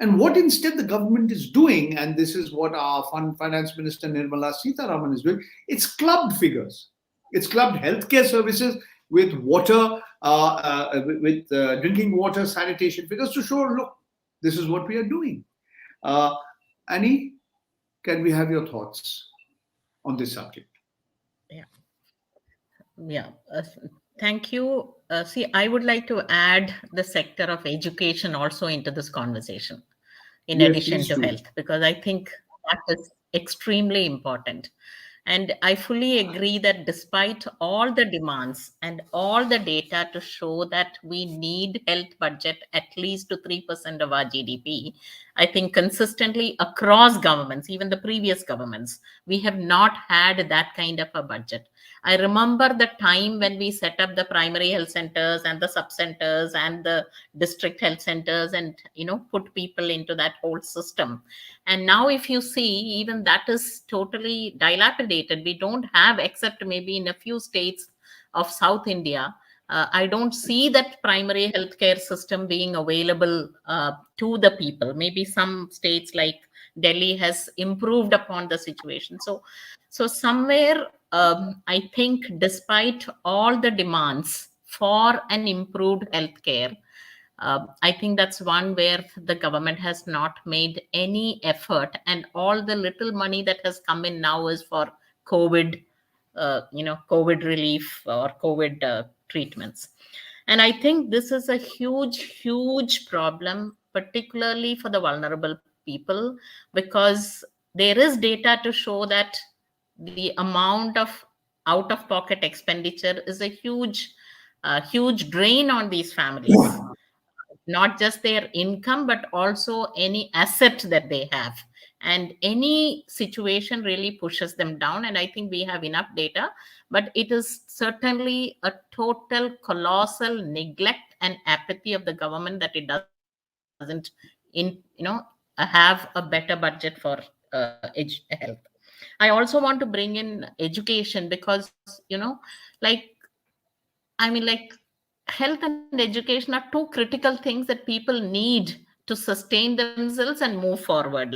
And what instead the government is doing, and this is what our finance minister Nirmala Sitharaman is doing, it's clubbed figures. It's clubbed healthcare services with water, with drinking water, sanitation figures to show, look, this is what we are doing. Annie, can we have your thoughts on this subject? Yeah, thank you. See, I would like to add the sector of education also into this conversation, in addition to health, because I think that is extremely important. And I fully agree that despite all the demands and all the data to show that we need health budget at least to 3% of our GDP, I think consistently across governments, even the previous governments, we have not had that kind of a budget. I remember the time when we set up the primary health centers and the sub-centers and the district health centers and, put people into that whole system. And now if you see, even that is totally dilapidated. We don't have, except maybe in a few states of South India, I don't see that primary healthcare system being available to the people. Maybe some states like Delhi has improved upon the situation. So somewhere, I think despite all the demands for an improved healthcare, I think that's one where the government has not made any effort, and all the little money that has come in now is for COVID, COVID relief or COVID treatments. And I think this is a huge problem, particularly for the vulnerable people, because there is data to show that the amount of out-of-pocket expenditure is a huge drain on these families. Not just their income, but also any asset that they have. And any situation really pushes them down. And I think we have enough data, but it is certainly a total colossal neglect and apathy of the government that it doesn't, have a better budget for health. I also want to bring in education because, health and education are two critical things that people need to sustain themselves and move forward.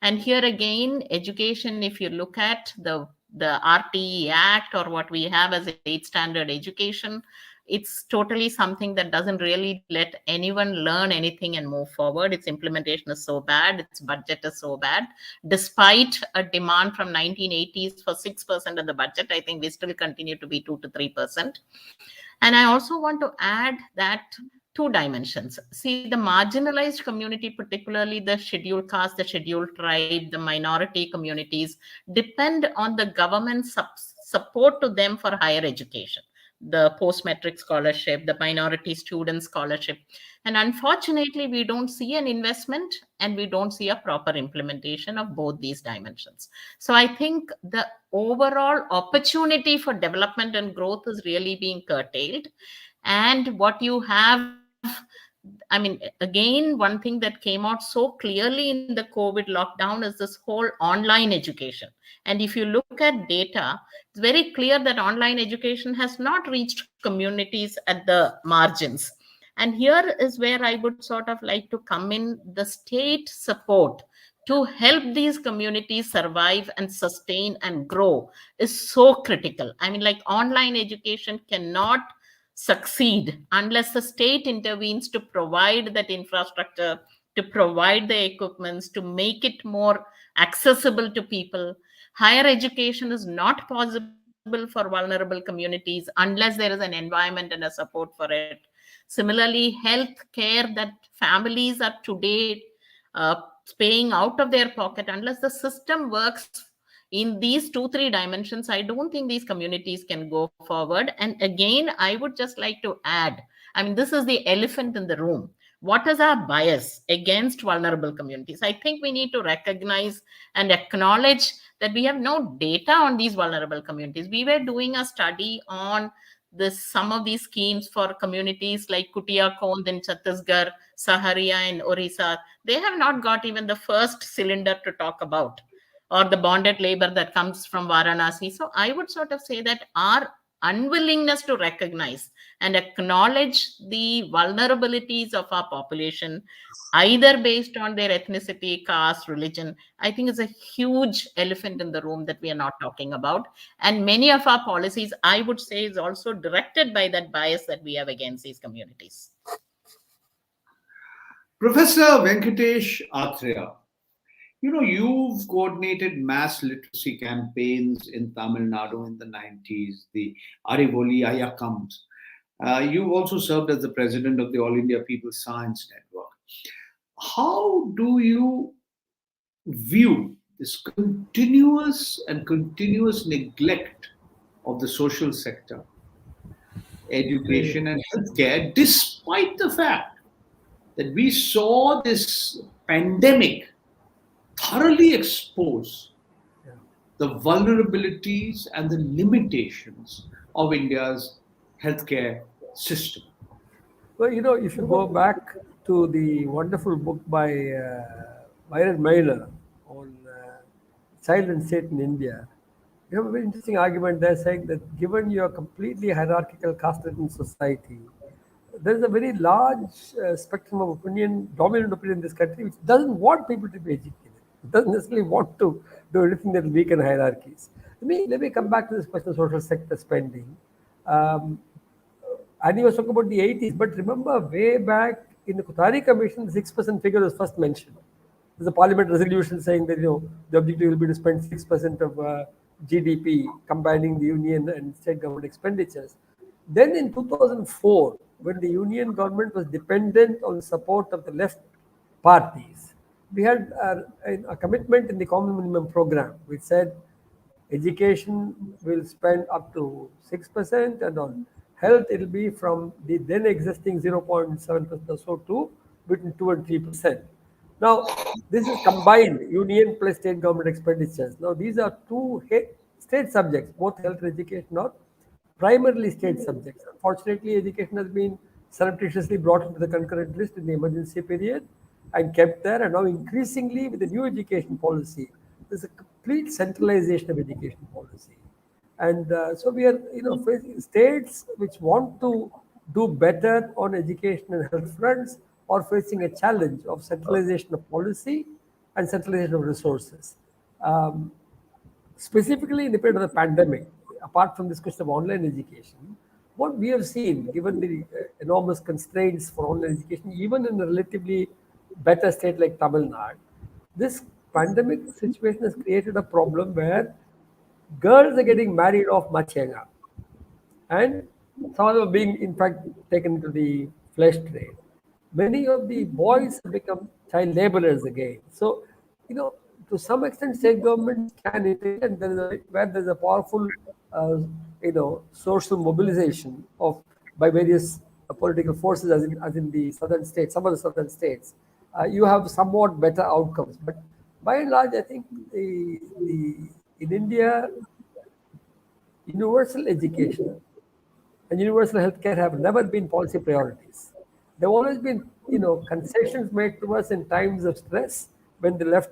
And here again, education, if you look at the RTE Act or what we have as 8th standard education, it's totally something that doesn't really let anyone learn anything and move forward. Its implementation is so bad, its budget is so bad. Despite a demand from 1980s for 6% of the budget, I think we still continue to be 2 to 3%. And I also want to add that two dimensions. See, the marginalized community, particularly the scheduled caste, the scheduled tribe, the minority communities, depend on the government support to them for higher education, the post-metric scholarship, the minority student scholarship. And unfortunately, we don't see an investment and we don't see a proper implementation of both these dimensions. So I think the overall opportunity for development and growth is really being curtailed. And what you have, I mean, again, one thing that came out so clearly in the COVID lockdown is this whole online education. And if you look at data, it's very clear that online education has not reached communities at the margins. And here is where I would sort of like to come in. The state support to help these communities survive and sustain and grow is so critical. I mean, like, online education cannot succeed unless the state intervenes to provide that infrastructure, to provide the equipments, to make it more accessible to people. Higher education is not possible for vulnerable communities unless there is an environment and a support for it. Similarly, health care that families are today paying out of their pocket, unless the system works in these 2-3 dimensions, I don't think these communities can go forward. And again, I would just like to add, I mean, this is the elephant in the room. What is our bias against vulnerable communities? I think we need to recognize and acknowledge that we have no data on these vulnerable communities. We were doing a study on some of these schemes for communities like Kutia Kond in Chhattisgarh, Saharia in Orissa. They have not got even the first cylinder to talk about, or the bonded labor that comes from Varanasi. So I would sort of say that our unwillingness to recognize and acknowledge the vulnerabilities of our population, either based on their ethnicity, caste, religion, I think is a huge elephant in the room that we are not talking about. And many of our policies, I would say, is also directed by that bias that we have against these communities. Professor Venkatesh Athreya, you've coordinated mass literacy campaigns in Tamil Nadu in the 90s, the Arivoli Ayakams. You've also served as the president of the All India People's Science Network. How do you view this continuous neglect of the social sector, education and healthcare, despite the fact that we saw this pandemic thoroughly expose the vulnerabilities and the limitations of India's healthcare system? Well, if you go back to the wonderful book by Byron Mailer on child and state in India, you have a very interesting argument there saying that given your completely hierarchical caste-ridden society, there is a very large spectrum of opinion, dominant opinion in this country, which doesn't want people to be educated. It doesn't necessarily want to do anything that will weaken hierarchies. Let me come back to this question of social sector spending. And he was talking about the 80s, but remember way back in the Kothari Commission, the 6% figure was first mentioned. There's a parliament resolution saying that the objective will be to spend 6% of GDP, combining the union and state government expenditures. Then in 2004, when the union government was dependent on the support of the left parties, we had a commitment in the Common Minimum Program, which said education will spend up to 6%, and on health it will be from the then existing 0.7% or so to between 2 and 3%. Now, this is combined union plus state government expenditures. Now, these are two state subjects, both health and education are primarily state subjects. Unfortunately, education has been surreptitiously brought into the concurrent list in the emergency period and kept there. And now increasingly with the new education policy, there's a complete centralization of education policy. And so we are, facing states which want to do better on education and health fronts, are facing a challenge of centralization of policy and centralization of resources. Specifically in the period of the pandemic, apart from this question of online education, what we have seen, given the enormous constraints for online education, even in a relatively better state like Tamil Nadu, this pandemic situation has created a problem where girls are getting married off much younger, and some of them are being, in fact, taken into the flesh trade. Many of the boys have become child laborers again. So, to some extent, state governments can intervene, and where there's a powerful, social mobilization of by various political forces, as in the southern states, some of the southern states, you have somewhat better outcomes. But by and large, I think in India, universal education and universal healthcare have never been policy priorities. There have always been, concessions made to us in times of stress when the left,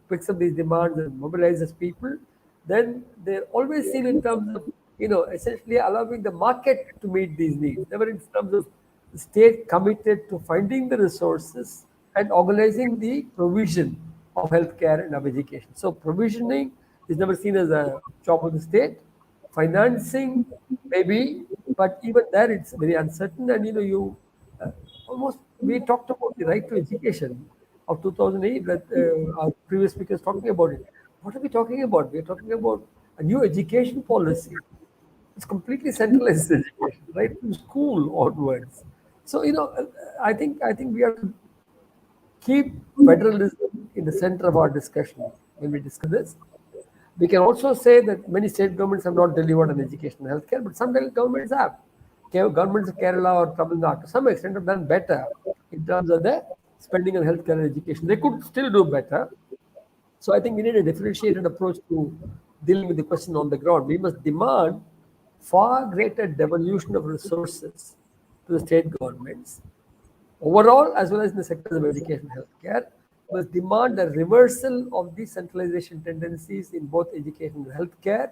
picks up these demands and mobilizes people. Then they're always seen in terms of, essentially allowing the market to meet these needs. Never in terms of the state committed to finding the resources and organizing the provision of healthcare and of education. So provisioning is never seen as a job of the state. Financing, maybe, but even there it's very uncertain. And almost, we talked about the right to education of 2008 that our previous speakers talking about it. What are we talking about? We're talking about a new education policy. It's completely centralized education, right from school onwards. So I think we have to keep federalism in the center of our discussion when we discuss this. We can also say that many state governments have not delivered on education and healthcare, but some governments have. Governments of Kerala or Tamil Nadu, to some extent, have done better in terms of their spending on healthcare and education. They could still do better. So I think we need a differentiated approach to dealing with the question on the ground. We must demand far greater devolution of resources to the state governments, overall, as well as in the sectors of education and healthcare. Must demand a reversal of the centralization tendencies in both education and healthcare.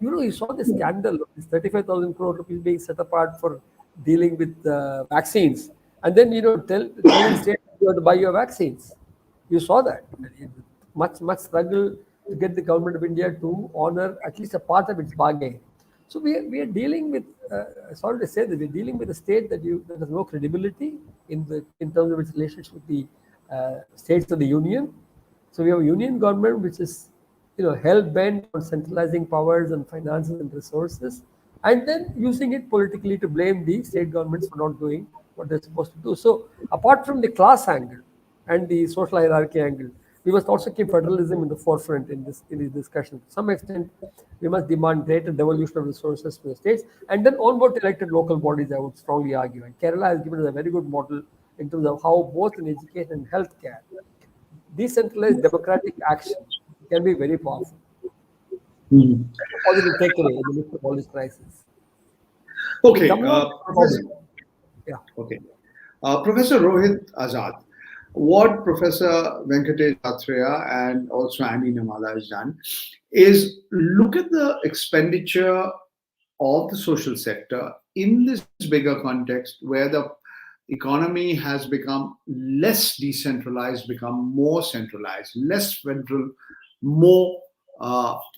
You saw the scandal of this 35,000 crore rupees being set apart for dealing with vaccines. And then, tell the state you have to buy your vaccines. You saw that. Much struggle to get the government of India to honor at least a part of its bargain. So we are dealing with, sorry to say that, we're dealing with a state that has no credibility in terms of its relationship with the states of the union. So we have a union government which is hell bent on centralizing powers and finances and resources, and then using it politically to blame the state governments for not doing what they're supposed to do. So apart from the class angle and the social hierarchy angle, we must also keep federalism in the forefront in this discussion. To some extent, we must demand greater devolution of resources to the states, and then onward to elected local bodies, I would strongly argue. And Kerala has given us a very good model in terms of how both in education and healthcare, decentralized democratic action can be very powerful. Positive takeaway in the midst of all this crisis. Okay. Okay. Professor Rohit Azad, what Professor Venkatesh Athreya and also Andy Namala has done is look at the expenditure of the social sector in this bigger context where the economy has become less decentralized, become more centralized, less federal, more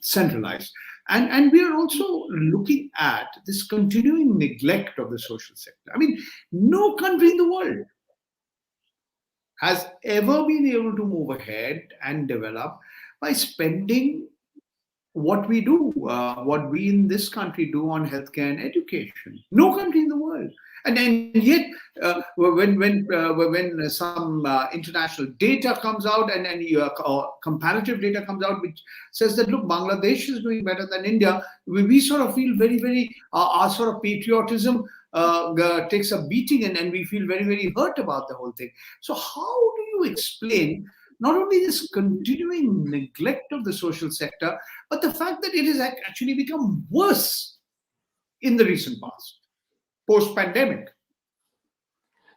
centralized. And we are also looking at this continuing neglect of the social sector. I mean, no country in the world has ever been able to move ahead and develop by spending what we do, what we in this country do on healthcare and education. No country in the world. And yet, when some international data comes out and comparative data comes out, which says that look, Bangladesh is doing better than India, we sort of feel very, very our sort of patriotism takes a beating, and we feel very, very hurt about the whole thing. So how do you explain not only this continuing neglect of the social sector, but the fact that it has actually become worse in the recent past? Post-pandemic?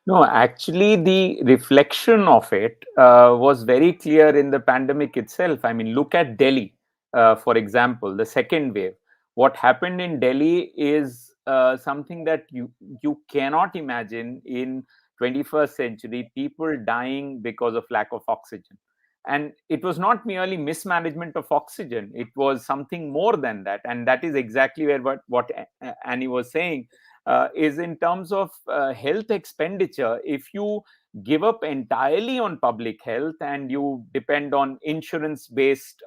No, actually, the reflection of it was very clear in the pandemic itself. I mean, look at Delhi, for example, the second wave. What happened in Delhi is something that you cannot imagine in 21st century, people dying because of lack of oxygen. And it was not merely mismanagement of oxygen, it was something more than that. And that is exactly where what Annie was saying, is in terms of health expenditure. If you give up entirely on public health and you depend on insurance-based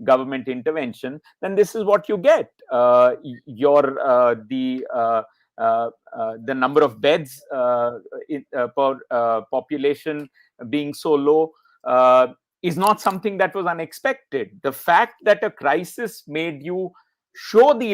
government intervention, then this is what you get. The number of beds per population being so low is not something that was unexpected. The fact that a crisis made you show the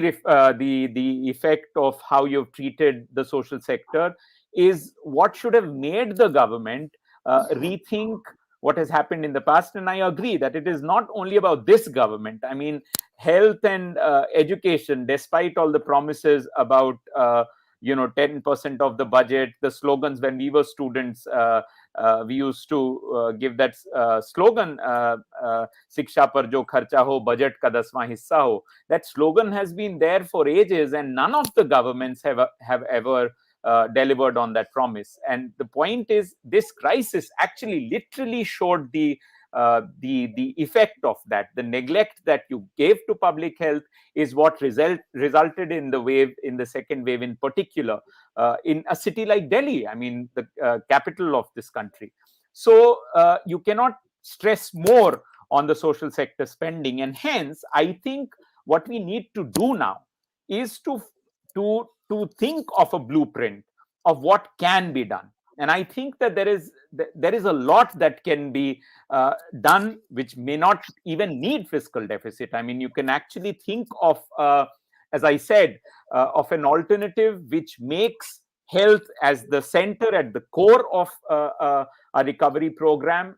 effect of how you've treated the social sector is what should have made the government rethink what has happened in the past. And I agree that it is not only about this government. I mean, health and education, despite all the promises about 10% of the budget, the slogans when we were students, we used to give that slogan, "Shiksha par jo kharcha ho, budget ka 10वां hissa ho." That slogan has been there for ages, and none of the governments have ever delivered on that promise. And the point is, this crisis actually literally showed the effect of that. The neglect that you gave to public health is what resulted in the second wave in particular, in a city like Delhi, I mean, the capital of this country. So you cannot stress more on the social sector spending. And hence, I think what we need to do now is to think of a blueprint of what can be done. And I think that there is a lot that can be done, which may not even need fiscal deficit. I mean, you can actually think of, as I said, of an alternative which makes health as the center, at the core of a recovery program,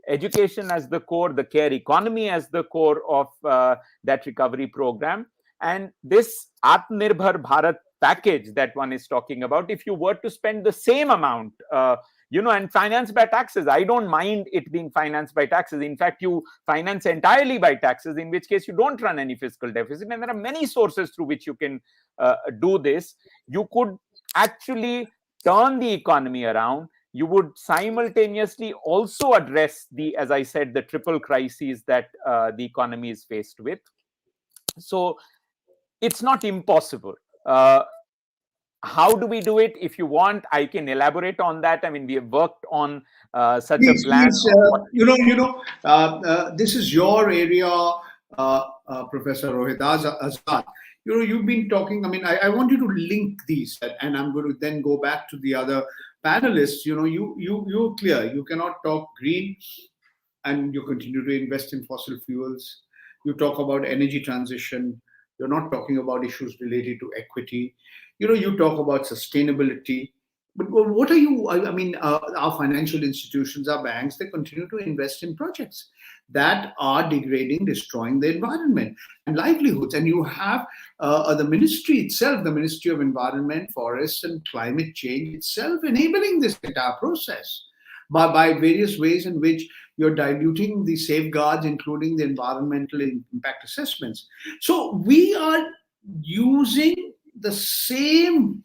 education as the core, the care economy as the core of that recovery program. And this Atmanirbhar Bharat package that one is talking about, if you were to spend the same amount, and financed by taxes, I don't mind it being financed by taxes. In fact, you finance entirely by taxes, in which case you don't run any fiscal deficit. And there are many sources through which you can do this. You could actually turn the economy around. You would simultaneously also address as I said, the triple crises that the economy is faced with. So it's not impossible. How do we do it? If you want, I can elaborate on that. I mean, we have worked on such a plan. This is your area, Professor Rohit Azad. You've been talking. I mean, I want you to link these, and I'm going to then go back to the other panelists. You're clear. You cannot talk green, and you continue to invest in fossil fuels. You talk about energy transition. You're not talking about issues related to equity. You talk about sustainability. But what are you? I mean, our financial institutions, our banks, they continue to invest in projects that are degrading, destroying the environment and livelihoods. And you have the ministry itself, the Ministry of Environment, Forests and Climate Change itself, enabling this entire process by various ways in which you're diluting the safeguards, including the environmental impact assessments. So we are using the same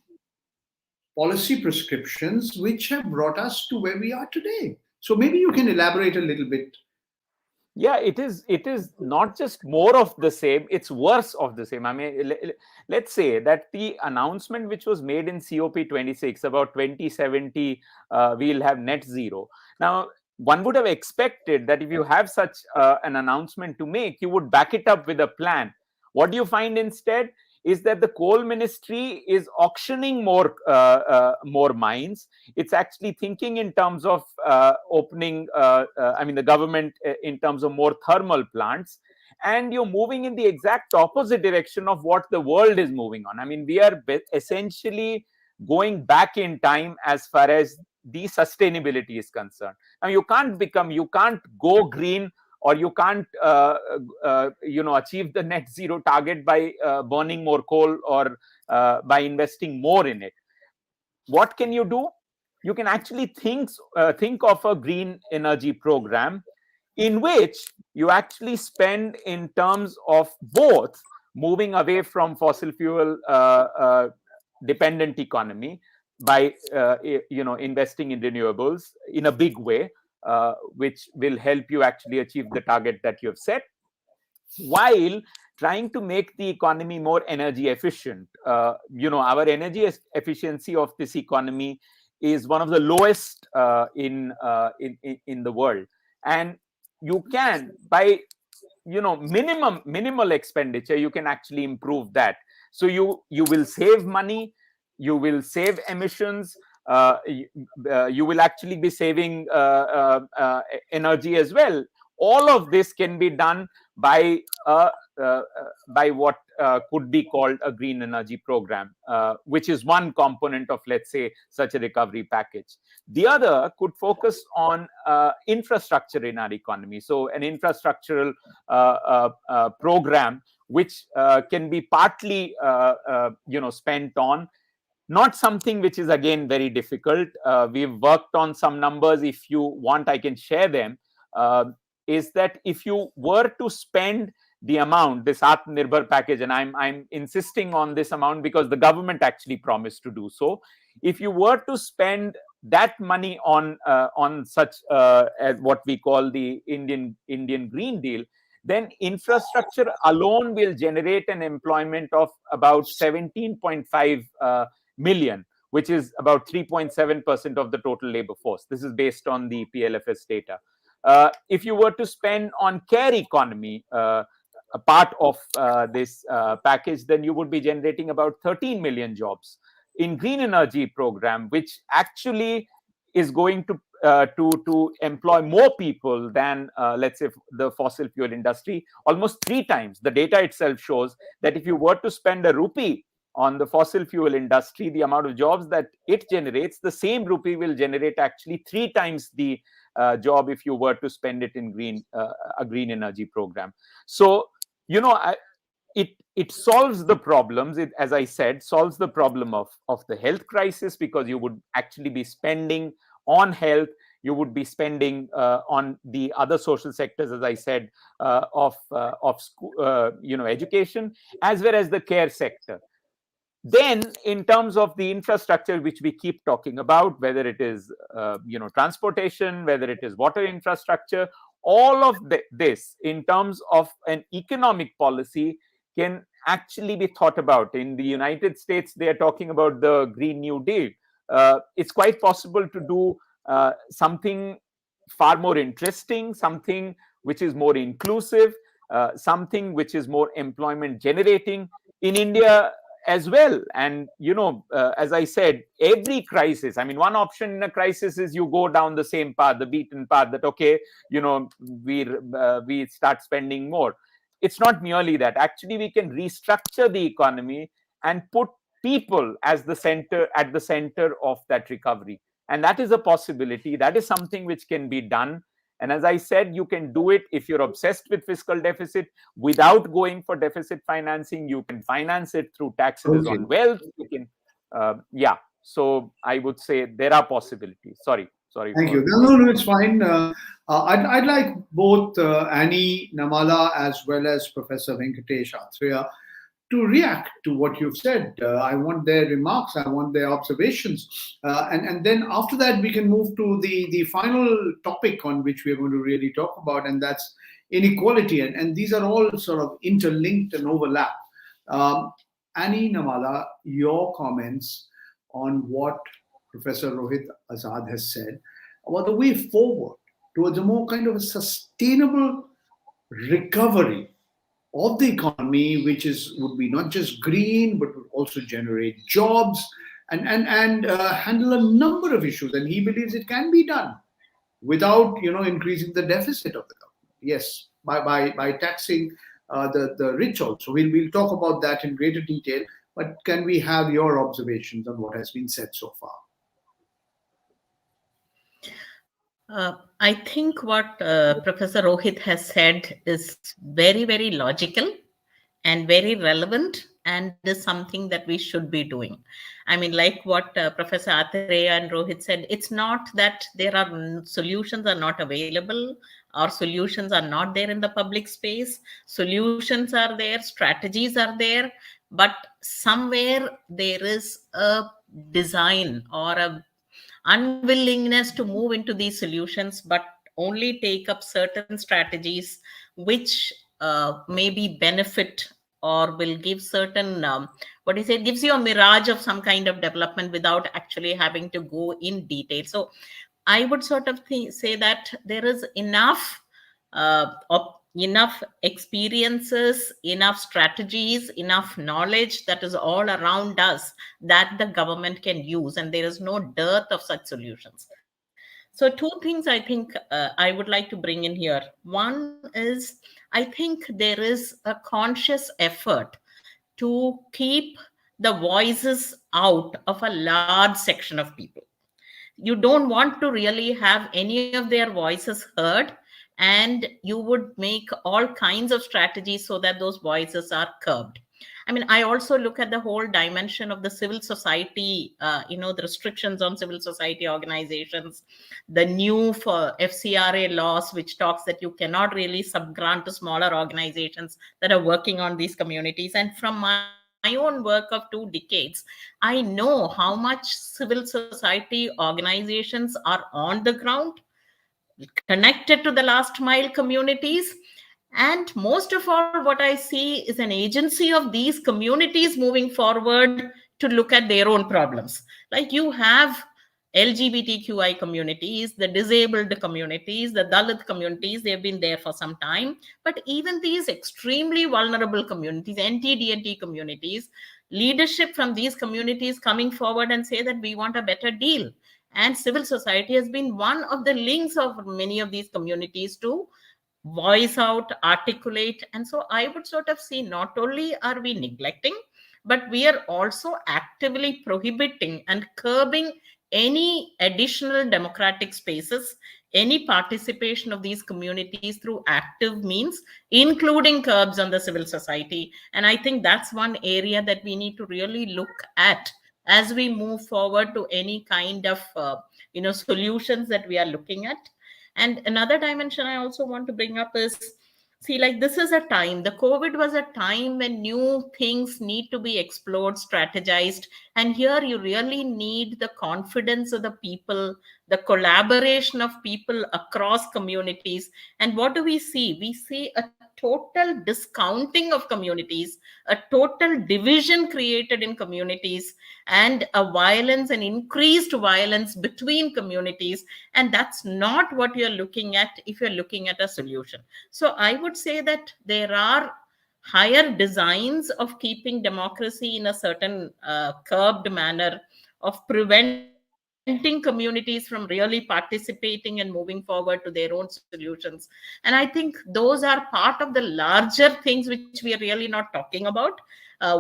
policy prescriptions which have brought us to where we are today. So maybe you can elaborate a little bit. Yeah, it is not just more of the same, it's worse of the same. I mean, let's say that the announcement which was made in COP26 about 2070, we'll have net zero. Now, one would have expected that if you have such an announcement to make, you would back it up with a plan. What do you find instead is that the coal ministry is auctioning more mines. It's actually thinking in terms of opening, the government in terms of more thermal plants. And you're moving in the exact opposite direction of what the world is moving on. I mean, we are essentially going back in time as far as the sustainability is concerned. Now, you can't go green, or you can't achieve the net zero target by burning more coal or by investing more in it. What can you do? You can actually think of a green energy program in which you actually spend in terms of both moving away from fossil fuel dependent economy, by investing in renewables in a big way, which will help you actually achieve the target that you have set, while trying to make the economy more energy efficient. Our energy efficiency of this economy is one of the lowest in the world, and you can, by minimal expenditure, you can actually improve that. So you will save money, you will save emissions, you will actually be saving energy as well. All of this can be done by what could be called a green energy program, which is one component of, let's say, such a recovery package. The other could focus on infrastructure in our economy. So an infrastructural program which can be partly spent on, not something which is again very difficult. We've worked on some numbers. If you want, I can share them. Is that if you were to spend the amount, this Atmanirbhar package, and I'm insisting on this amount because the government actually promised to do so. If you were to spend that money on such what we call the Indian Green Deal, then infrastructure alone will generate an employment of about 17.5 million, which is about 3.7% of the total labor force. This is based on the PLFS data. If you were to spend on care economy, a part of this package, then you would be generating about 13 million jobs. In green energy program, which actually is going to employ more people than let's say the fossil fuel industry, almost 3 times. The data itself shows that if you were to spend a rupee on the fossil fuel industry, the amount of jobs that it generates, the same rupee will generate actually 3 times the job if you were to spend it in a green energy program. So it solves the problems. It, as I said, solves the problem of the health crisis, because you would actually be spending on health, you would be spending on the other social sectors, as I said, of school, education, as well as the care sector. Then, in terms of the infrastructure, which we keep talking about, whether it is transportation, whether it is water infrastructure, all of this, in terms of an economic policy, can actually be thought about. In the United States, they are talking about the Green New Deal. It's quite possible to do something far more interesting, something which is more inclusive, something which is more employment generating in India as well. And as I said, every crisis, I mean, one option in a crisis is you go down the same path, the beaten path, that okay, we start spending more. It's not merely that. Actually, we can restructure the economy and put people as at the center of that recovery. And that is a possibility. That is something which can be done. And as I said, you can do it if you're obsessed with fiscal deficit without going for deficit financing. You can finance it through taxes on wealth. You can, So I would say there are possibilities. Sorry. Thank you. No, it's fine. I'd like both Annie, Namala, as well as Professor Venkatesh Athreya to react to what you've said. I want their remarks, I want their observations. And then after that, we can move to the final topic on which we're going to really talk about, and that's inequality. And these are all sort of interlinked and overlap. Annie, Namala, your comments on what Professor Rohit Azad has said about the way forward towards a more kind of a sustainable recovery of the economy, which would be not just green, but would also generate jobs and handle a number of issues. And he believes it can be done without increasing the deficit of the government. Yes, by taxing the rich also. We'll talk about that in greater detail. But can we have your observations on what has been said so far? I think what Professor Rohit has said is very, very logical and very relevant, and is something that we should be doing. I mean, like what Professor Athreya and Rohit said, it's not that there are solutions are not available or solutions are not there in the public space. Solutions are there, strategies are there. but somewhere there is a design or a unwillingness to move into these solutions, but only take up certain strategies which maybe benefit or will give certain what do you say, it gives you a mirage of some kind of development without actually having to go in detail. So I would sort of say that there is enough experiences, enough strategies, enough knowledge that is all around us that the government can use, and there is no dearth of such solutions. So two things I think I would like to bring in here. One is, I think there is a conscious effort to keep the voices out of a large section of people. You don't want to really have any of their voices heard, and you would make all kinds of strategies so that those voices are curbed. I mean, I also look at the whole dimension of the civil society, the restrictions on civil society organizations, the new for FCRA laws, which talks that you cannot really subgrant to smaller organizations that are working on these communities. And from my own work of 2 decades, I know how much civil society organizations are on the ground, connected to the last mile communities. And most of all, what I see is an agency of these communities moving forward to look at their own problems. Like, you have LGBTQI communities, the disabled communities, the Dalit communities, they've been there for some time. But even these extremely vulnerable communities, NTDNT communities, leadership from these communities coming forward and say that we want a better deal. And civil society has been one of the links of many of these communities to voice out, articulate. And so I would sort of see, not only are we neglecting, but we are also actively prohibiting and curbing any additional democratic spaces, any participation of these communities through active means, including curbs on the civil society. And I think that's one area that we need to really look at as we move forward to any kind of solutions that we are looking at. And another dimension I also want to bring up is, see, like, this is a time, the COVID was a time when new things need to be explored, strategized. And here you really need the confidence of the people, the collaboration of people across communities. And what do we see? We see a total discounting of communities, a total division created in communities, and a violence and increased violence between communities. And that's not what you're looking at if you're looking at a solution. So I would say that there are higher designs of keeping democracy in a certain curbed manner, of preventing communities from really participating and moving forward to their own solutions. And I think those are part of the larger things which we are really not talking about.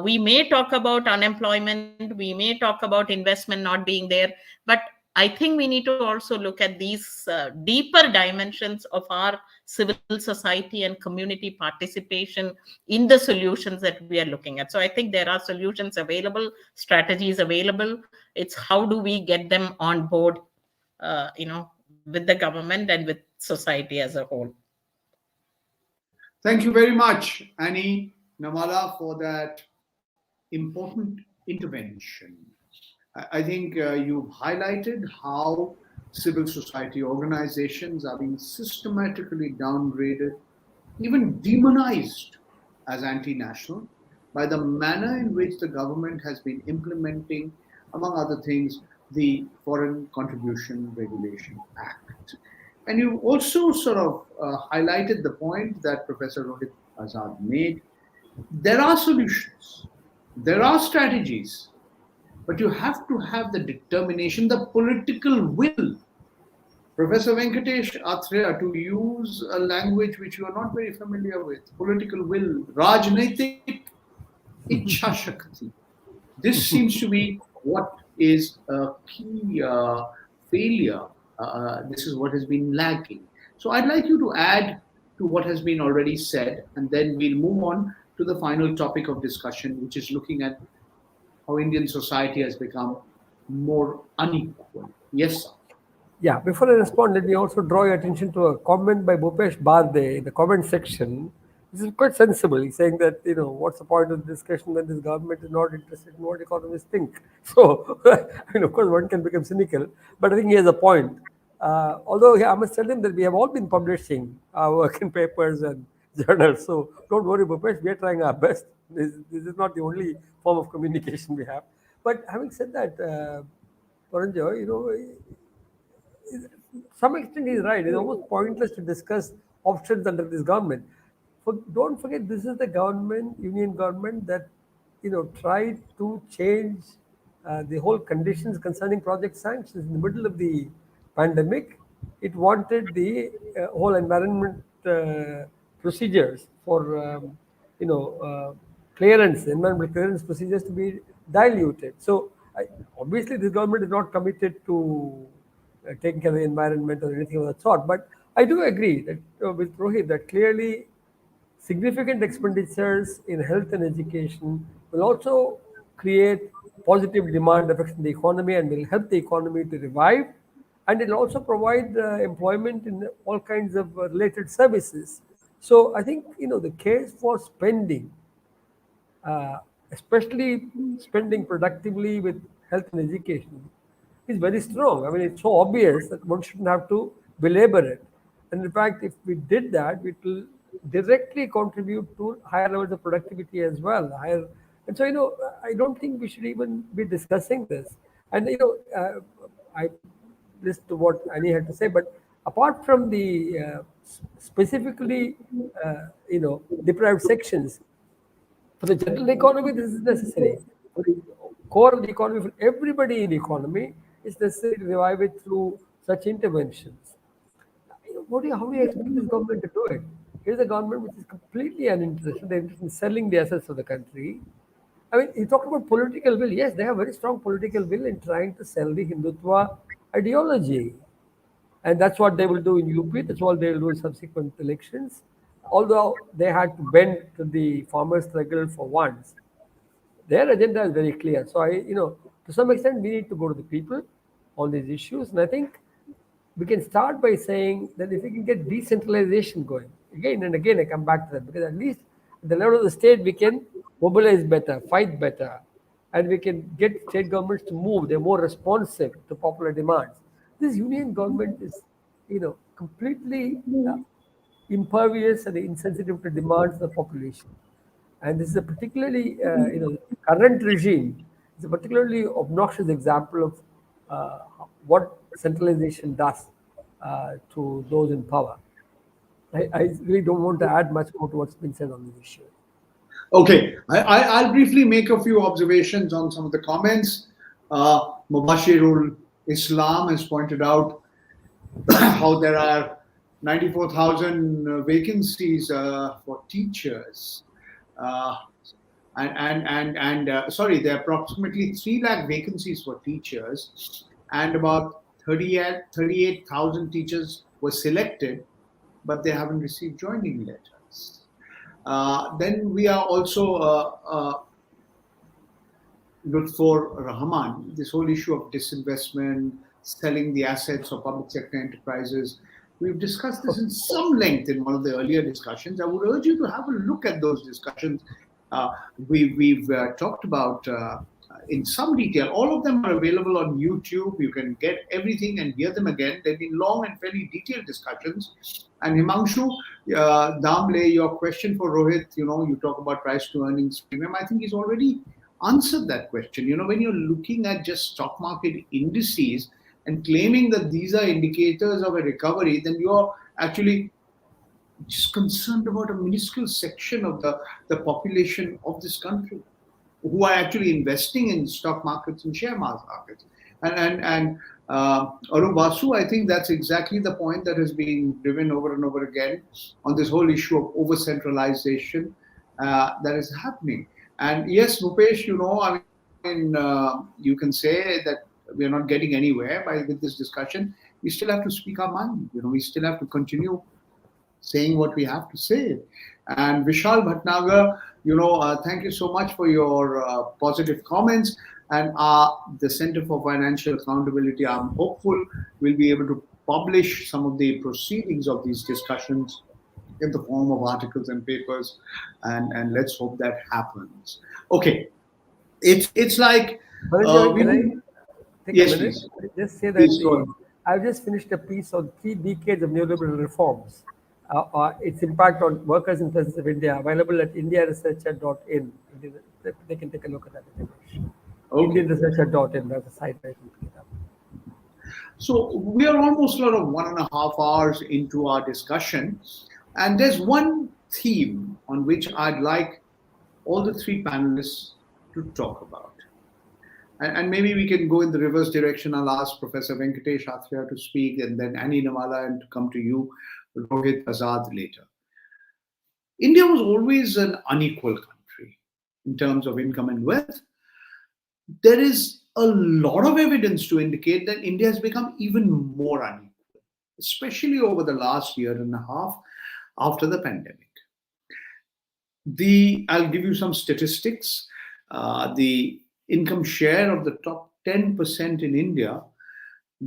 We may talk about unemployment, we may talk about investment not being there, but I think we need to also look at these deeper dimensions of our civil society and community participation in the solutions that we are looking at. So I think there are solutions available, strategies available. It's how do we get them on board, with the government and with society as a whole. Thank you very much, Annie, Namala, for that important intervention. I think you've highlighted how civil society organizations are being systematically downgraded, even demonized as anti-national by the manner in which the government has been implementing, among other things, the Foreign Contribution Regulation Act. And you also sort of highlighted the point that Professor Rohit Azad made. There are solutions, there are strategies, but you have to have the determination, the political will. Professor Venkatesh Athreya, to use a language which you are not very familiar with, political will, Rajnaitik Ichha Shakti. This seems to be what is a key failure. This is what has been lacking. So I'd like you to add to what has been already said, and then we'll move on to the final topic of discussion, which is looking at how Indian society has become more unequal. Yes, sir. Yeah, before I respond, let me also draw your attention to a comment by Mukesh Ambani in the comment section. This is quite sensible. He's saying that, what's the point of the discussion when this government is not interested in what economists think? So, of course, one can become cynical, but I think he has a point. Although I must tell him that we have all been publishing our work in papers and journals, so don't worry, Bhupesh, we are trying our best. This is not the only form of communication we have. But having said that, Paranjoy, some extent he's right. It's almost pointless to discuss options under this government. Don't forget, this is the government, union government, that tried to change the whole conditions concerning project sanctions in the middle of the pandemic. It wanted the whole environment procedures for environmental clearance procedures to be diluted. So obviously, this government is not committed to taking care of the environment or anything of that sort. But I do agree that with Rohit, that clearly significant expenditures in health and education will also create positive demand effects in the economy and will help the economy to revive, and it will also provide employment in all kinds of related services. So I think the case for spending, especially spending productively with health and education, is very strong. I mean, it's so obvious that one shouldn't have to belabor it. And in fact, if we did that, it will directly contribute to higher levels of productivity as well. And so, I don't think we should even be discussing this. And, I listen to what Annie had to say, but apart from the specifically, deprived sections, for the general economy, this is necessary. For the core of the economy, for everybody in the economy, it's necessary to revive it through such interventions. How do you expect this government to do it? Here's a government which is completely uninterested. They're interested in selling the assets of the country. I mean, you talked about political will. Yes, they have very strong political will in trying to sell the Hindutva ideology. And that's what they will do in UP. That's what they will do in subsequent elections. Although they had to bend to the farmer struggle for once, their agenda is very clear. So to some extent, we need to go to the people on these issues. And I think we can start by saying that if we can get decentralization going, again and again, I come back to that, because at least at the level of the state, we can mobilize better, fight better, and we can get state governments to move. They're more responsive to popular demands. This union government is, completely impervious and insensitive to demands of the population. And this is a particularly, current regime is a particularly obnoxious example of what centralization does to those in power. I really don't want to add much more to what's been said on this issue. Okay, I'll briefly make a few observations on some of the comments. Mubashirul Islam has pointed out how there are 94,000 vacancies for teachers. Sorry, there are approximately 3 lakh vacancies for teachers, and about 38,000 teachers were selected, but they haven't received joining letters. Then we are also for Rahman, this whole issue of disinvestment, selling the assets of public sector enterprises. We've discussed this in some length in one of the earlier discussions. I would urge you to have a look at those discussions. We've talked about in some detail. All of them are available on YouTube. You can get everything and hear them again. They've been long and fairly detailed discussions. And Himanshu, Damle, your question for Rohit, you talk about price to earnings premium. I think he's already answered that question. When you're looking at just stock market indices and claiming that these are indicators of a recovery, then you're actually just concerned about a minuscule section of the population of this country who are actually investing in stock markets and share markets. And Arun Basu, I think that's exactly the point that has been driven over and over again on this whole issue of over-centralization that is happening. And yes, Mukesh, you can say that we're not getting anywhere with this discussion. We still have to speak our mind. We still have to continue saying what we have to say. And Vishal Bhatnagar, thank you so much for your positive comments. And the Center for Financial Accountability, I'm hopeful, will be able to publish some of the proceedings of these discussions in the form of articles and papers, and let's hope that happens. Okay, it's like Paranjoy, we can I need. take Yes, a minute? please. Just say that Please go ahead. I've just finished a piece on 3 decades of neoliberal reforms, its impact on workers in presence of India, available at indiaresearcher.in. They can take a look at that if they wish. Okay. Indianresearcher.in, that's a site where you can pick it up. So we are almost sort of 1.5 hours into our discussion, and there's one theme on which I'd like all the three panelists to talk about. And maybe we can go in the reverse direction. I'll ask Professor Venkatesh Athreya to speak, and then Annie Namala, and to come to you, Rohit, Azad later. India was always an unequal country in terms of income and wealth. There is a lot of evidence to indicate that India has become even more unequal, especially over the last year and a half after the pandemic. I'll give you some statistics. The income share of the top 10% in India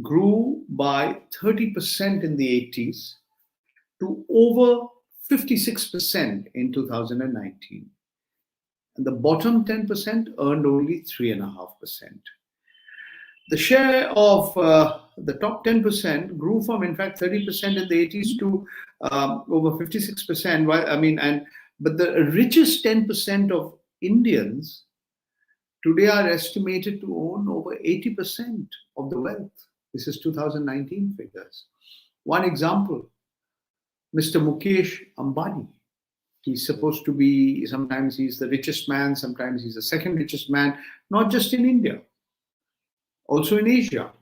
grew by 30% in the 80s to over 56% in 2019. And the bottom 10% earned only 3.5%. The share of the top 10% grew from, in fact, 30% in the 80s to over 56%. But the richest 10% of Indians today are estimated to own over 80% of the wealth. This is 2019 figures. One example, Mr. Mukesh Ambani. He's supposed to be, sometimes he's the richest man, sometimes he's the second richest man, not just in India, also in Asia.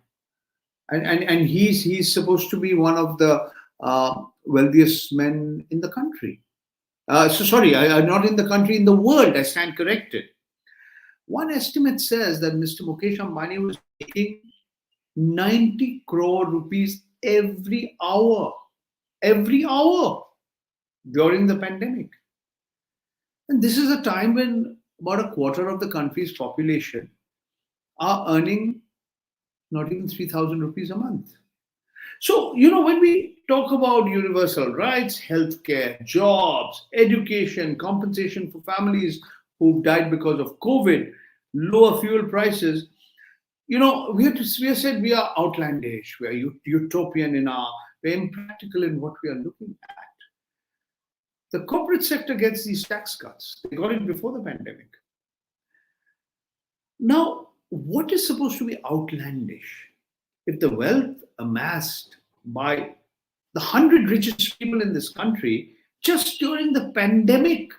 And he's supposed to be one of the wealthiest men in the country. Not in the country, in the world, I stand corrected. One estimate says that Mr. Mukesh Ambani was making 90 crore rupees every hour during the pandemic. And this is a time when about a quarter of the country's population are earning not even 3,000 rupees a month. So, when we talk about universal rights, healthcare, jobs, education, compensation for families who've died because of COVID, lower fuel prices, we have said we are outlandish, we are utopian we're impractical in what we are looking at. The corporate sector gets these tax cuts. They got it before the pandemic. Now, what is supposed to be outlandish? If the wealth amassed by the 100 richest people in this country just during the pandemic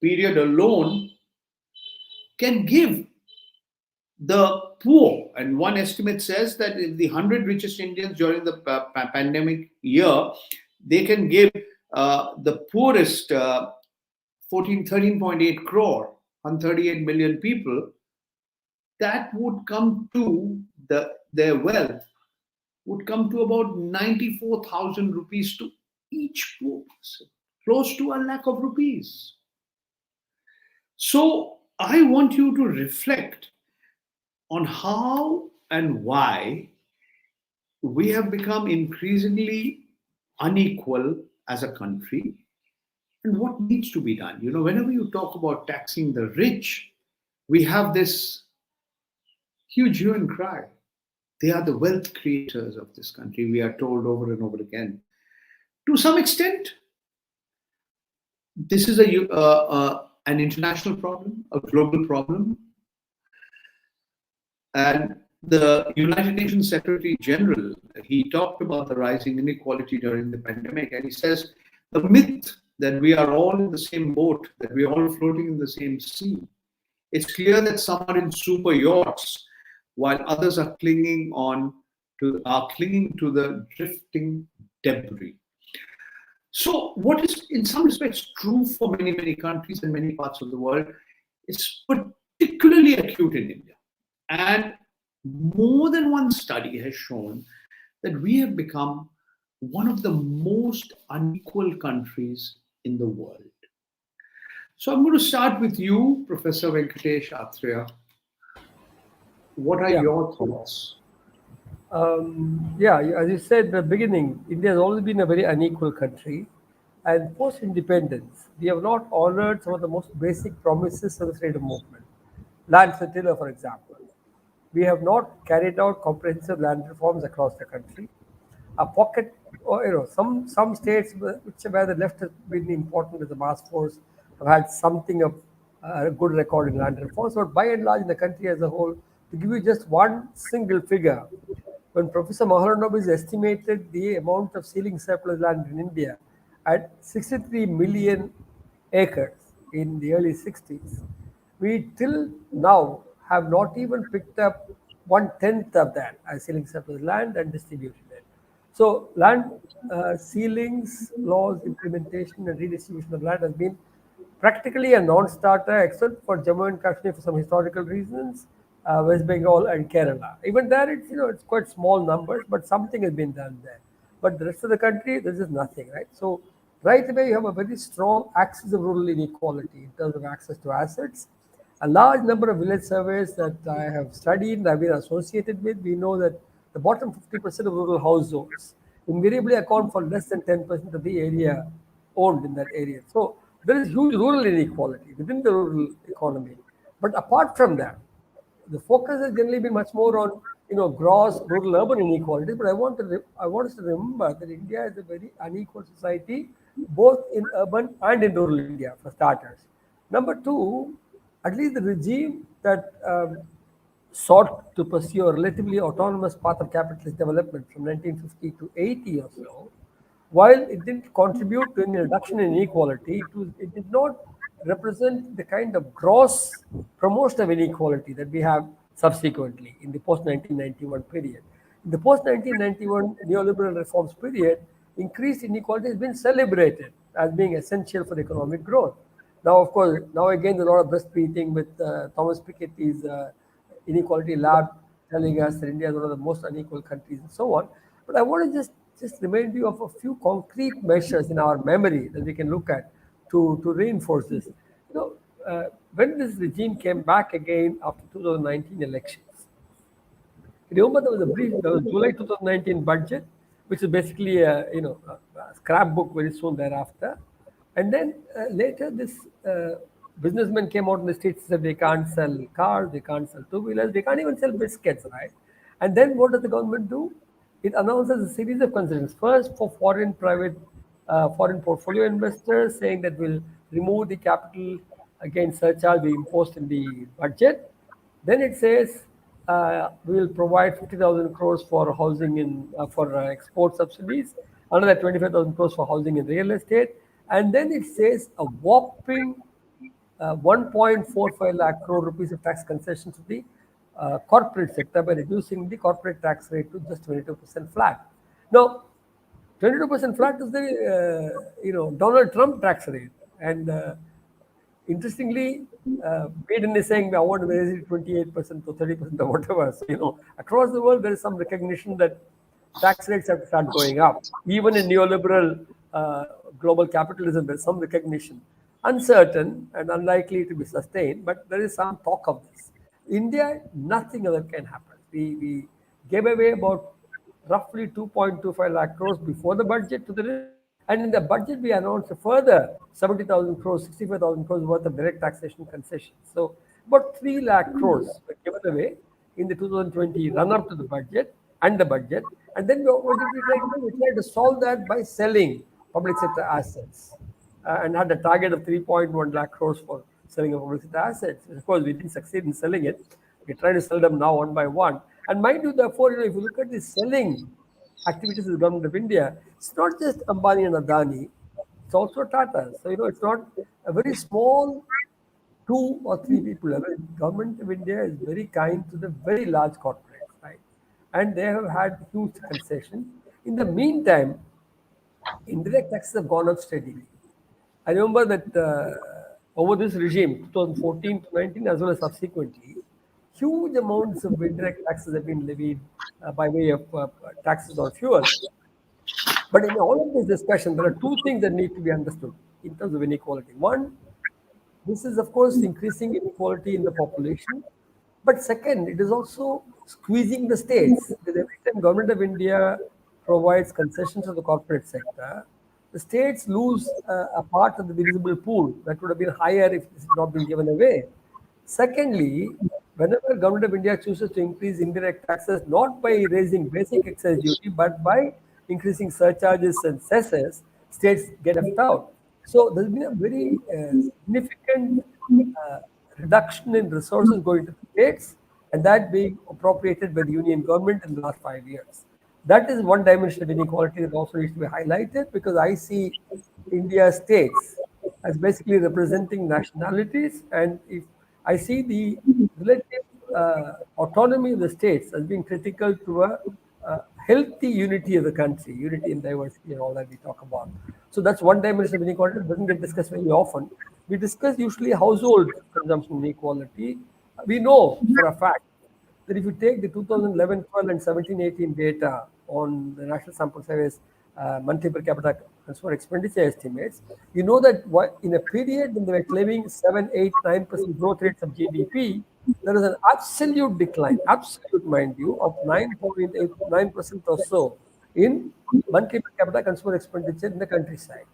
period alone can give the poor, and one estimate says that if the 100 richest Indians during the pandemic year, they can give the poorest 13.8 crore, 138 million people, that would come to their wealth would come to about 94,000 rupees to each poor person, close to 1 lakh of rupees. So I want you to reflect on how and why we have become increasingly unequal as a country and what needs to be done. Whenever you talk about taxing the rich, we have this huge hue and cry. They are the wealth creators of this country, we are told over and over again. To some extent, this is an international problem, a global problem. And the United Nations Secretary General, he talked about the rising inequality during the pandemic, and he says the myth that we are all in the same boat, that we are all floating in the same sea. It's clear that some are in super yachts, while others are clinging to the drifting debris. So what is in some respects true for many, many countries and many parts of the world is particularly acute in India. And more than one study has shown that we have become one of the most unequal countries in the world. So I'm going to start with you, Professor Venkatesh Athreya. What are your thoughts? As you said at the beginning, India has always been a very unequal country. and post-independence, we have not honored some of the most basic promises of the freedom movement. Land for tiller, for example. We have not carried out comprehensive land reforms across the country. A pocket, or some states where the left has been important as a mass force have had something of a good record in land reforms, but by and large in the country as a whole, to give you just one single figure, when Professor Mahalanobis estimated the amount of ceiling surplus land in India at 63 million acres in the early 60s, we till now have not even picked up 1/10 of that as ceiling surplus land and distributed it. So land ceilings, laws, implementation and redistribution of land has been practically a non-starter except for Jammu and Kashmir for some historical reasons, West Bengal and Kerala. Even there, it's quite small numbers, but something has been done there. But the rest of the country, there is nothing, right? So right away, you have a very strong axis of rural inequality in terms of access to assets. A large number of village surveys that I have studied and I've been associated with, we know that the bottom 50% of rural households invariably account for less than 10% of the area owned in that area. So there is huge rural inequality within the rural economy. But apart from that, the focus has generally been much more on gross rural urban inequality. But I want us to remember that India is a very unequal society, both in urban and in rural India, for starters. Number two, at least the regime that sought to pursue a relatively autonomous path of capitalist development from 1950 to 80 or so, while it didn't contribute to any reduction in inequality, it did not represent the kind of gross promotion of inequality that we have subsequently in the post-1991 period. In the post-1991 neoliberal reforms period, increased inequality has been celebrated as being essential for economic growth. Now, of course, now again, there's a lot of breastfeeding with Thomas Piketty's inequality lab telling us that India is one of the most unequal countries and so on. But I want to just remind you of a few concrete measures in our memory that we can look at to reinforce this. When this regime came back again after 2019 elections, remember there was a brief, there was July 2019 budget, which is basically a scrapbook very soon thereafter. And then later this businessmen came out in the streets and said they can't sell cars, they can't sell two-wheelers, they can't even sell biscuits, right? And then what does the government do? It announces a series of concessions. First, for foreign portfolio investors, saying that we'll remove the capital gain surcharge we imposed in the budget. Then it says we will provide 50,000 crores for housing for export subsidies, another 25,000 crores for housing in real estate, and then it says a whopping 1.45 lakh crore rupees of tax concessions to the corporate sector by reducing the corporate tax rate to just 22% flat. Now, 22% flat is the Donald Trump tax rate, and interestingly, Biden is saying I want to raise it 28% to 30% or whatever. So across the world there is some recognition that tax rates have to start going up. Even in neoliberal global capitalism, there's some recognition. Uncertain and unlikely to be sustained, but there is some talk of this. India, nothing other can happen. We gave away about roughly 2.25 lakh crores before the budget to the rich, and in the budget we announced a further 70,000 crores, 65,000 crores worth of direct taxation concessions. So about 3 lakh crores were given away in the 2020 run-up to the budget, and then what did we try to do? We tried to solve that by selling public sector assets and had a target of 3.1 lakh crores for selling of public sector assets. Of course, we didn't succeed in selling it. We're trying to sell them now one by one. And mind you, therefore, if you look at the selling activities of the government of India, it's not just Ambani and Adani, it's also Tata. So, it's not a very small 2 or 3 people. The government of India is very kind to the very large corporates, right? And they have had huge concessions. In the meantime, indirect taxes have gone up steadily. I remember that over this regime, 2014 to 19, as well as subsequently, huge amounts of indirect taxes have been levied by way of taxes on fuel. But in all of this discussion, there are 2 things that need to be understood in terms of inequality. One, this is, of course, increasing inequality in the population. But second, it is also squeezing the states. Because every time government of India provides concessions to the corporate sector, the the states lose a part of the divisible pool that would have been higher if this had not been given away. Secondly, whenever Government of India chooses to increase indirect taxes, not by raising basic excise duty, but by increasing surcharges and cesses, states get left out. So there's been a very significant reduction in resources going to the states, and that being appropriated by the union government in the last 5 years. That is one dimension of inequality that also needs to be highlighted, because I see India's states as basically representing nationalities, and if I see the relative autonomy of the states as being critical to a healthy unity of the country, unity in diversity and all that we talk about. So that's one dimension of inequality that doesn't get discussed very often. We discuss usually household consumption inequality. We know for a fact that if you take the 2011, 12 and 17, 18 data on the National Sample Survey's monthly per capita consumer expenditure estimates, you know that in a period when they were claiming 7, 8, 9% growth rates of GDP, there is an absolute decline, absolute mind you, of 9.89% or so in monthly per capita consumer expenditure in the countryside.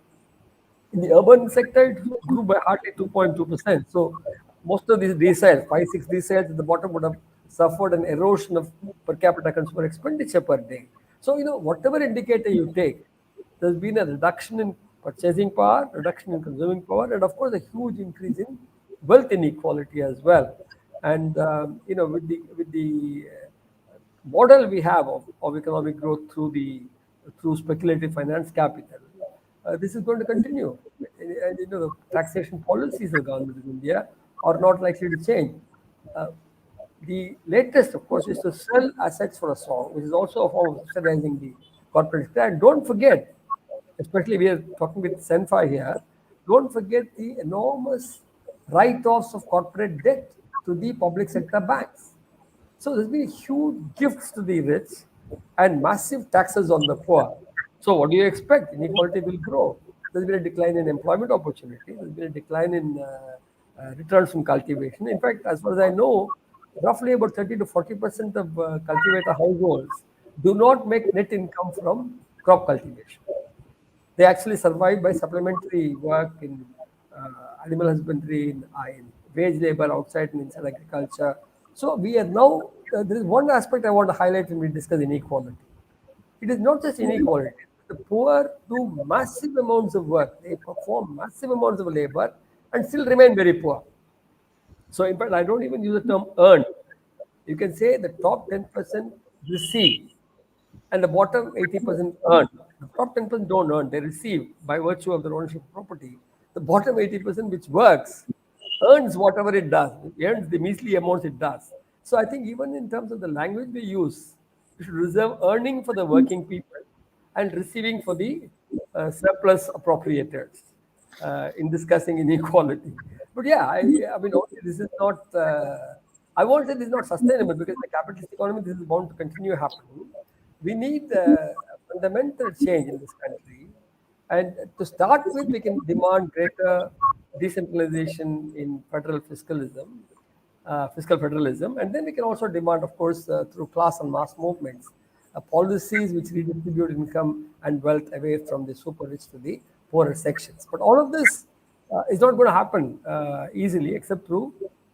In the urban sector, it grew by hardly 2.2%. So most of these deciles, 5, 6 deciles at the bottom would have suffered an erosion of per capita consumer expenditure per day. So, whatever indicator you take, there's been a reduction in purchasing power, reduction in consuming power, and of course a huge increase in wealth inequality as well. And with the model we have of economic growth through speculative finance capital, this is going to continue. And the taxation policies of the government of India are not likely to change. The latest, of course, is to sell assets for a song, which is also a form of subsidizing the corporate sector. And don't forget, especially we are talking with Npa here, don't forget the enormous write-offs of corporate debt to the public sector banks. So there's been huge gifts to the rich and massive taxes on the poor. So what do you expect? Inequality will grow. There's been a decline in employment opportunities. There's been a decline in returns from cultivation. In fact, as far as I know, roughly about 30 to 40% of cultivator households do not make net income from crop cultivation. They actually survive by supplementary work in animal husbandry, in wage labor outside and inside agriculture. So we are now, there is one aspect I want to highlight when we discuss inequality. It is not just inequality. The poor do massive amounts of work. They perform massive amounts of labor and still remain very poor. So in fact, I don't even use the term earn. You can say the top 10% receive and the bottom 80% earn. The top 10% don't earn, they receive by virtue of their ownership of property. The bottom 80% which works earns whatever it does, it earns the measly amounts it does. So I think even in terms of the language we use, we should reserve earning for the working people and receiving for the surplus appropriators in discussing inequality. But yeah, I mean, this is not, I won't say this is not sustainable, because in the capitalist economy, this is bound to continue happening. We need a fundamental change in this country. And to start with, we can demand greater decentralization in federal fiscalism, fiscal federalism. And then we can also demand, of course, through class and mass movements, policies which redistribute income and wealth away from the super rich to the poorer sections. But all of this is not going to happen easily, except through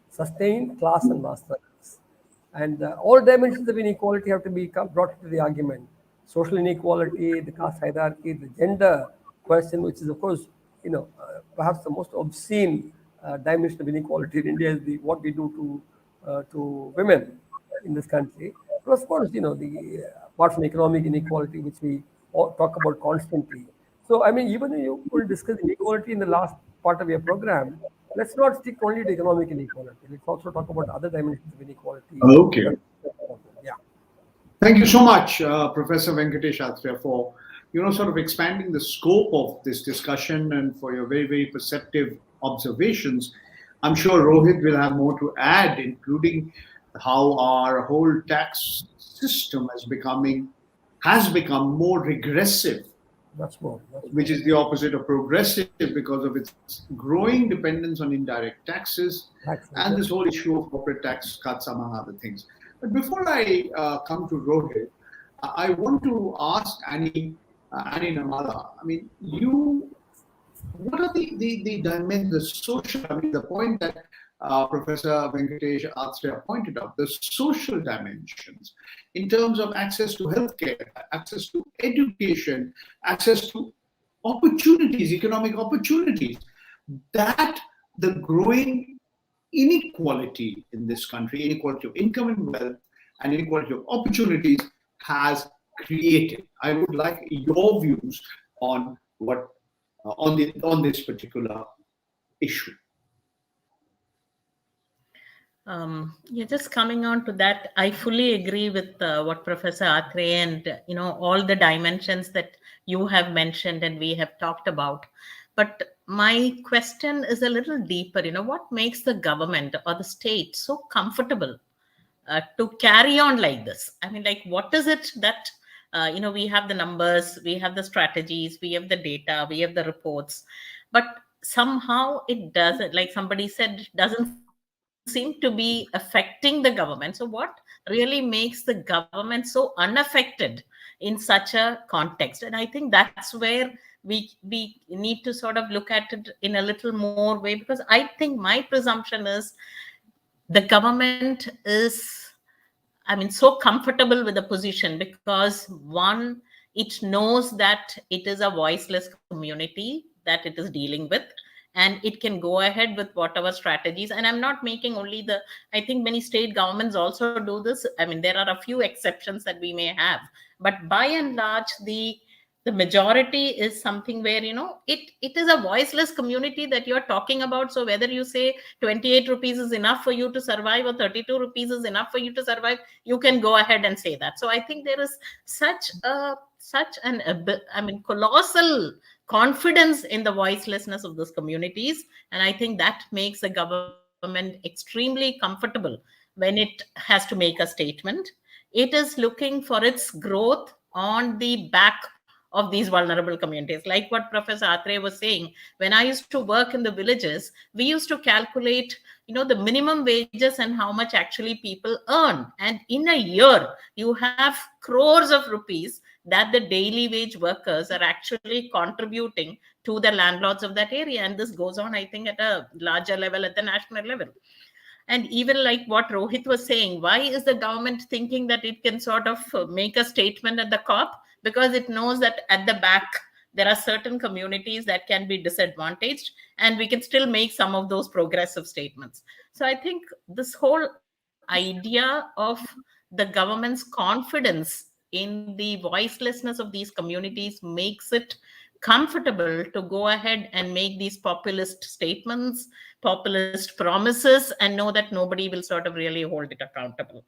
sustained class and mass struggles. And all dimensions of inequality have to be brought into the argument. Social inequality, the caste hierarchy, the gender question, which is, of course, perhaps the most obscene dimension of inequality in India is what we do to women in this country. But of course, apart from economic inequality, which we talk about constantly. So, I mean, even if you could discuss inequality in the last part of your program, let's not stick only to economic inequality. Let's also talk about other dimensions of inequality. Okay. Yeah. Thank you so much, Professor Venkatesh Athreya, for sort of expanding the scope of this discussion and for your very, very perceptive observations. I'm sure Rohit will have more to add, including how our whole tax system has become more regressive, Much more. which is the opposite of progressive because of its growing dependence on indirect taxes and this whole issue of corporate tax cuts, among other things. But before I come to Rohit, I want to ask Annie Annie Namala, I mean, what are the dimensions, the social, I mean, the point that Professor Venkatesh Athreya pointed out, the social dimensions in terms of access to healthcare, access to education, access to opportunities, economic opportunities, that the growing inequality in this country, inequality of income and wealth, and inequality of opportunities has created. I would like your views on what on this particular issue. Yeah, just coming on to that, I fully agree with what Professor Athreya and all the dimensions that you have mentioned and we have talked about. But my question is a little deeper. What makes the government or the state so comfortable to carry on like this? I mean, like, what is it that we have the numbers, we have the strategies, we have the data, we have the reports, but somehow it doesn't, like somebody said, it doesn't seem to be affecting the government. So what really makes the government so unaffected in such a context? And I think that's where we need to sort of look at it in a little more way, because I think my presumption is the government is, I mean, so comfortable with the position because, one, it knows that it is a voiceless community that it is dealing with, and it can go ahead with whatever strategies. And I'm not making only I think many state governments also do this. I mean, there are a few exceptions that we may have, but by and large, the majority is something where it is a voiceless community that you're talking about. So whether you say 28 rupees is enough for you to survive or 32 rupees is enough for you to survive, you can go ahead and say that. So I think there is such an I mean, colossal confidence in the voicelessness of those communities, and I think that makes the government extremely comfortable when it has to make a statement. It is looking for its growth on the back of these vulnerable communities. Like what Professor Athreya was saying, when I used to work in the villages, we used to calculate the minimum wages and how much actually people earn, and in a year you have crores of rupees that the daily wage workers are actually contributing to the landlords of that area. And this goes on, I think, at a larger level, at the national level. And even like what Rohit was saying, why is the government thinking that it can sort of make a statement at the COP? Because it knows that at the back, there are certain communities that can be disadvantaged, and we can still make some of those progressive statements. So I think this whole idea of the government's confidence in the voicelessness of these communities makes it comfortable to go ahead and make these populist statements, populist promises, and know that nobody will sort of really hold it accountable.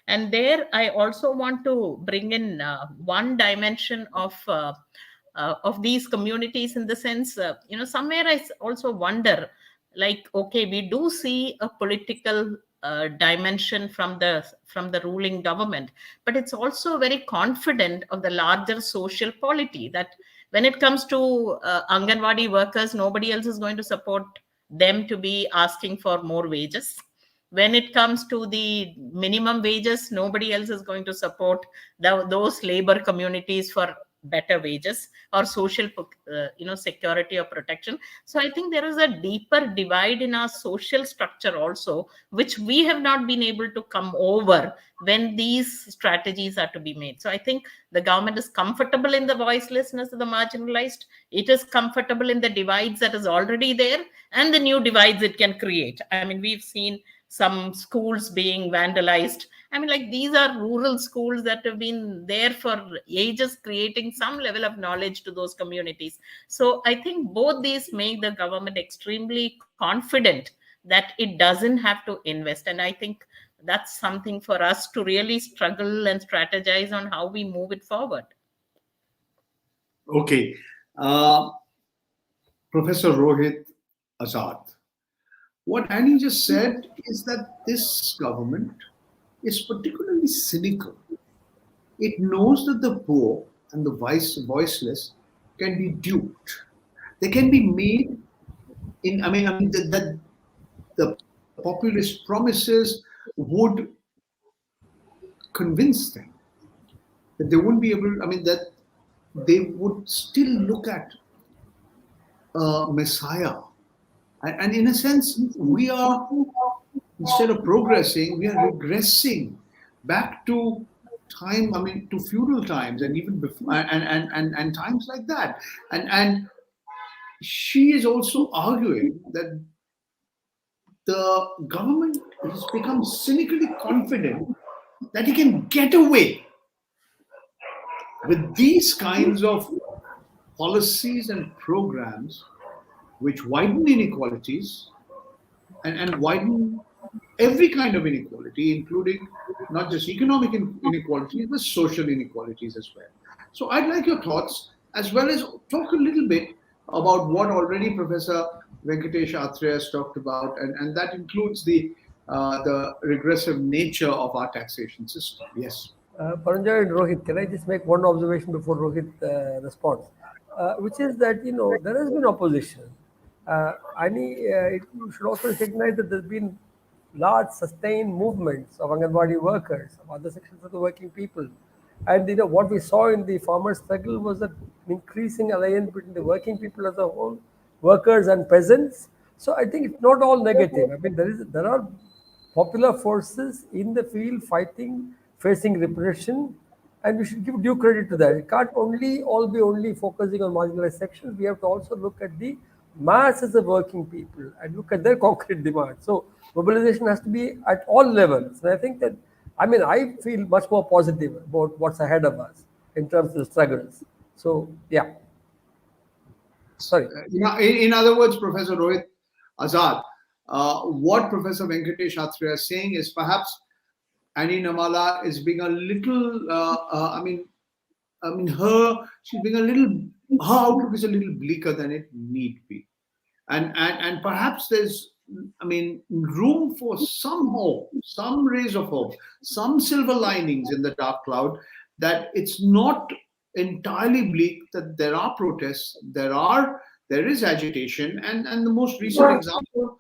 And there I also want to bring in one dimension of these communities, in the sense, somewhere I also wonder, like, okay, we do see a political dimension from the ruling government, but it's also very confident of the larger social polity, that when it comes to Anganwadi workers, nobody else is going to support them to be asking for more wages. When it comes to the minimum wages, nobody else is going to support those labor communities for better wages or social security or protection. So I think there is a deeper divide in our social structure also, which we have not been able to come over when these strategies are to be made. So I think the government is comfortable in the voicelessness of the marginalized. It is comfortable in the divides that is already there and the new divides it can create. I mean, we've seen some schools being vandalized. I mean, like, these are rural schools that have been there for ages, creating some level of knowledge to those communities. So I think both these make the government extremely confident that it doesn't have to invest. And I think that's something for us to really struggle and strategize on how we move it forward. Okay. Professor Rohit, Azad, what Annie just said is that this government is particularly cynical. It knows that the poor and the voiceless can be duped. They can be made in, that the populist promises would convince them that they won't be able, that they would still look at a messiah. And in a sense, we are, instead of progressing, we are regressing back to time, I mean, to feudal times and even before, and times like that. And she is also arguing that the government has become cynically confident that he can get away with these kinds of policies and programs which widen inequalities and widen every kind of inequality, including not just economic inequalities, but social inequalities as well. So I'd like your thoughts, as well as talk a little bit about what already Professor Venkatesh Athreya has talked about, and that includes the regressive nature of our taxation system. Yes. Paranjoy and Rohit, can I just make one observation before Rohit responds? Which is that, there has been opposition. You should also recognize that there's been large sustained movements of Anganwadi workers, of other sections of the working people. And what we saw in the farmers' struggle was an increasing alliance between the working people as a whole, workers and peasants. So I think it's not all negative. I mean, there are popular forces in the field fighting, facing repression, and we should give due credit to that. It can't all be only focusing on marginalized sections. We have to also look at the masses of working people and look at their concrete demands. So mobilization has to be at all levels. And I think that, I feel much more positive about what's ahead of us in terms of the struggles. So, yeah. Sorry. In other words, Professor Rohit, Azad, what Professor Venkatesh Athreya is saying is perhaps Annie Namala is being a little, she's being a little, her outlook is a little bleaker than it need be. And perhaps there's, room for some hope, some rays of hope, some silver linings in the dark cloud, that it's not entirely bleak, that there are protests, there is agitation, and the most recent example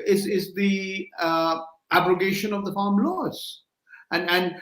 is the abrogation of the farm laws. And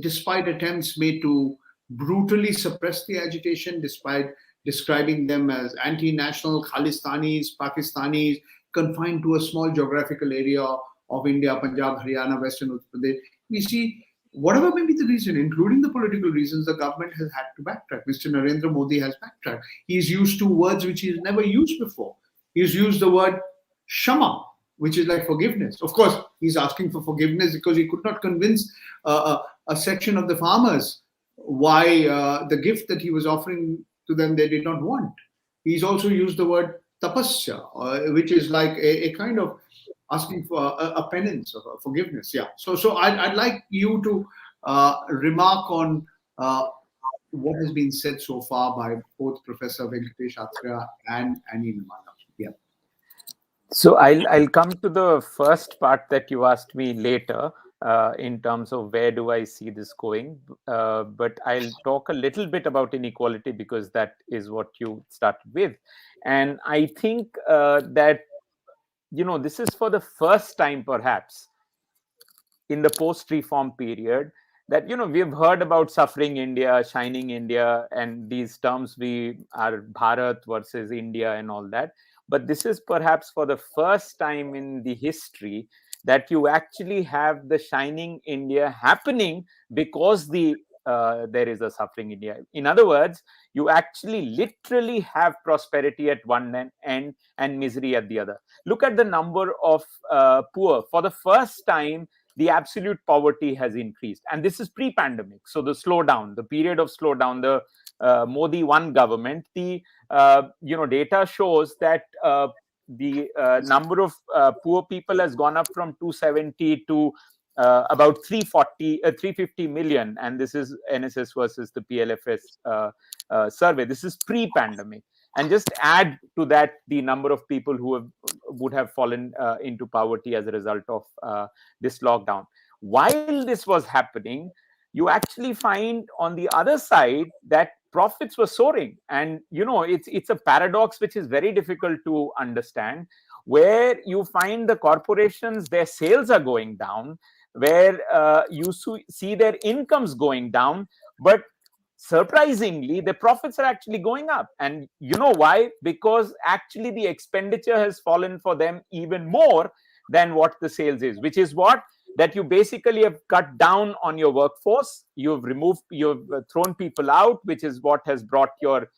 despite attempts made to brutally suppress the agitation, despite describing them as anti-national Khalistanis, Pakistanis, confined to a small geographical area of India, Punjab, Haryana, Western Uttar Pradesh, we see, whatever may be the reason, including the political reasons, the government has had to backtrack. Mr. Narendra Modi has backtracked. He's used two words which he's never used before. He's used the word Shama, which is like forgiveness. Of course, he's asking for forgiveness because he could not convince a section of the farmers why the gift that he was offering to them they did not want. He's also used the word tapasya, which is like a kind of asking for a penance or a forgiveness. Yeah. So I'd like you to remark on what has been said so far by both Professor Venkatesh Athreya and Annie Namala. Yeah. So I'll come to the first part that you asked me later in terms of where do I see this going. But I'll talk a little bit about inequality because that is what you started with. And I think that, this is for the first time perhaps in the post-reform period that, we've heard about suffering India, shining India, and these terms we are Bharat versus India and all that. But this is perhaps for the first time in the history that you actually have the shining India happening because there is a suffering India. In other words, you actually literally have prosperity at one end and misery at the other. Look at the number of poor. For the first time, the absolute poverty has increased. And this is pre-pandemic. So the slowdown, the period of slowdown, the Modi 1 government, the data shows that the number of poor people has gone up from 270 to about 350 million. And this is NSS versus the PLFS survey. This is pre-pandemic. And just add to that the number of people who would have fallen into poverty as a result of this lockdown. While this was happening, you actually find on the other side that profits were soaring. And, it's a paradox which is very difficult to understand, where you find the corporations, their sales are going down, where you see their incomes going down, but surprisingly, the profits are actually going up. And you know why? Because actually the expenditure has fallen for them even more than what the sales is, which is what? That you basically have cut down on your workforce. You've thrown people out, which is what has brought your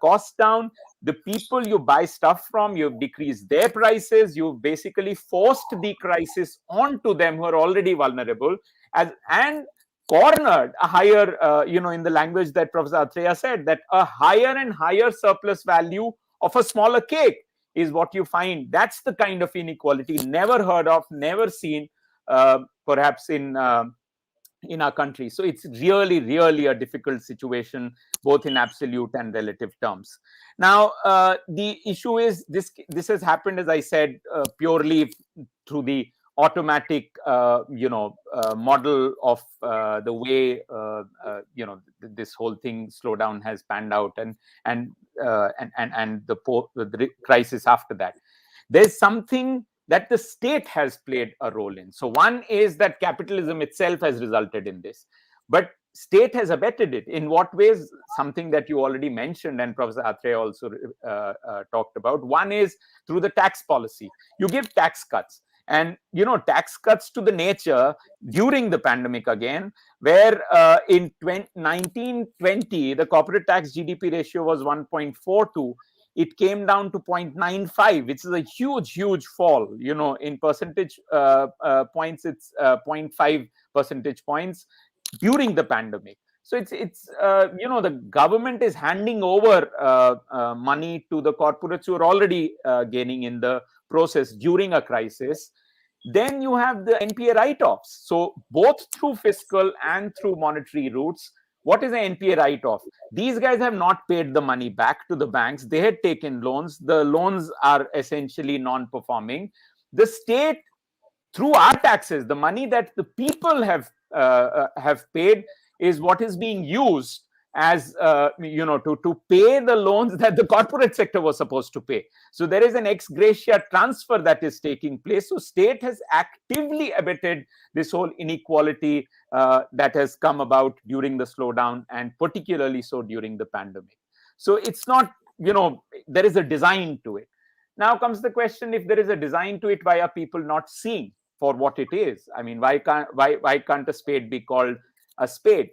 costs down. The people you buy stuff from, you've decreased their prices. You've basically forced the crisis onto them who are already vulnerable, and cornered a higher, in the language that Professor Athreya said, that a higher and higher surplus value of a smaller cake is what you find. That's the kind of inequality never heard of, never seen, perhaps in our country. So it's really, really a difficult situation, both in absolute and relative terms. Now, the issue is this has happened, as I said, purely through the automatic, model of the way, this whole thing slowdown has panned out, and the crisis after that. There's something that the state has played a role in. So one is that capitalism itself has resulted in this, but state has abetted it. In what ways? Something that you already mentioned and Professor Athreya also talked about. One is through the tax policy. You give tax cuts, and tax cuts to the nature during the pandemic again, where in 1920 the corporate tax GDP ratio was 1.42. It came down to 0.95, which is a huge fall. In percentage points, it's 0.5 percentage points during the pandemic. So it's the government is handing over money to the corporates who are already gaining in the process during a crisis. Then you have the Npa write-offs. So both through fiscal and through monetary routes. What is an Npa write-off? These guys have not paid the money back to the banks. They had taken loans. The loans are essentially non-performing. The state, through our taxes, the money that the people have paid, is what is being used as to pay the loans that the corporate sector was supposed to pay. So there is an ex gratia transfer that is taking place. So state has actively abetted this whole inequality that has come about during the slowdown, and particularly so during the pandemic. So it's not, there is a design to it. Now comes the question: if there is a design to it, why are people not seeing for what it is? I mean, why can't a spade be called a spade?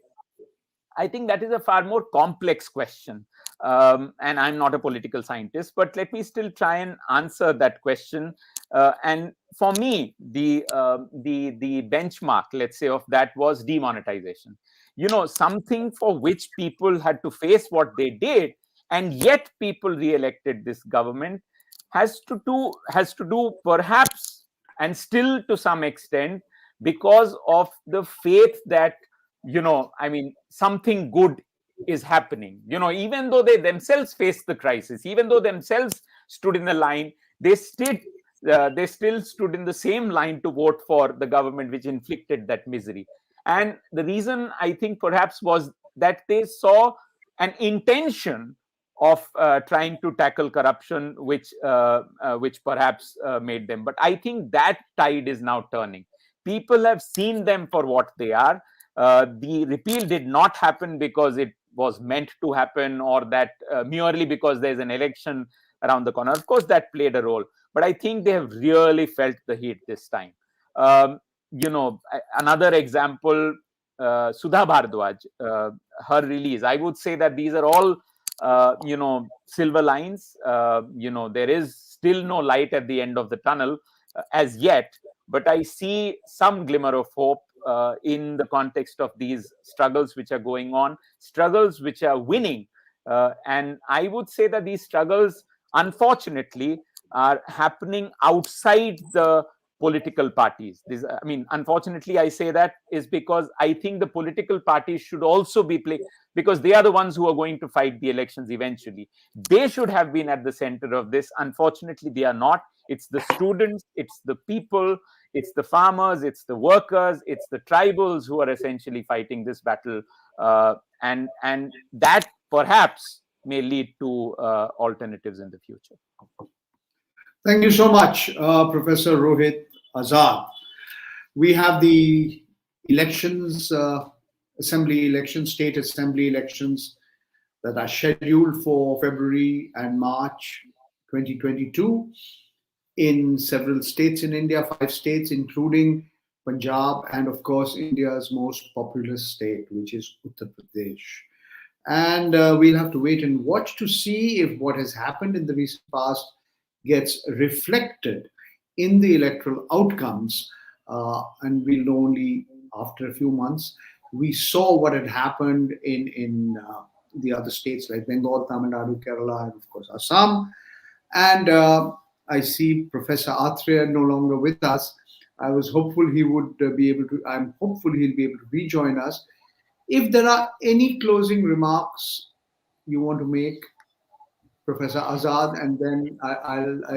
I think that is a far more complex question, and I'm not a political scientist, but let me still try and answer that question. And for me, the benchmark, let's say, of that was demonetization. Something for which people had to face what they did, and yet people re-elected this government, has to do perhaps, and still to some extent, because of the faith that something good is happening. Even though they themselves faced the crisis, even though themselves stood in the line, they still stood in the same line to vote for the government which inflicted that misery. And the reason, I think, perhaps was that they saw an intention of trying to tackle corruption, which perhaps made them. But I think that tide is now turning. People have seen them for what they are. The repeal did not happen because it was meant to happen, or that merely because there's an election around the corner. Of course, that played a role, but I think they have really felt the heat this time. Another example, Sudha Bhardwaj, her release. I would say that these are all, silver lines. There is still no light at the end of the tunnel as yet, but I see some glimmer of hope in the context of these struggles which are going on, struggles which are winning. And I would say that these struggles, unfortunately, are happening outside the political parties. Unfortunately, I say that is because I think the political parties should also be because they are the ones who are going to fight the elections eventually. They should have been at the center of this. Unfortunately, they are not. It's the students, it's the people, it's the farmers, it's the workers, it's the tribals who are essentially fighting this battle. And that perhaps may lead to alternatives in the future. Thank you so much, Professor Rohit, Azad. We have the elections assembly elections, state assembly elections that are scheduled for February and March 2022 in several states in India, 5 states, including Punjab, and of course, India's most populous state, which is Uttar Pradesh. And we'll have to wait and watch to see if what has happened in the recent past gets reflected in the electoral outcomes. And we'll know only after a few months. We saw what had happened in the other states like Bengal, Tamil Nadu, Kerala, and of course Assam. And I see Professor Athreya no longer with us. I was hopeful he would be able to. I'm hopeful he'll be able to rejoin us. If there are any closing remarks you want to make, Professor Azad, and then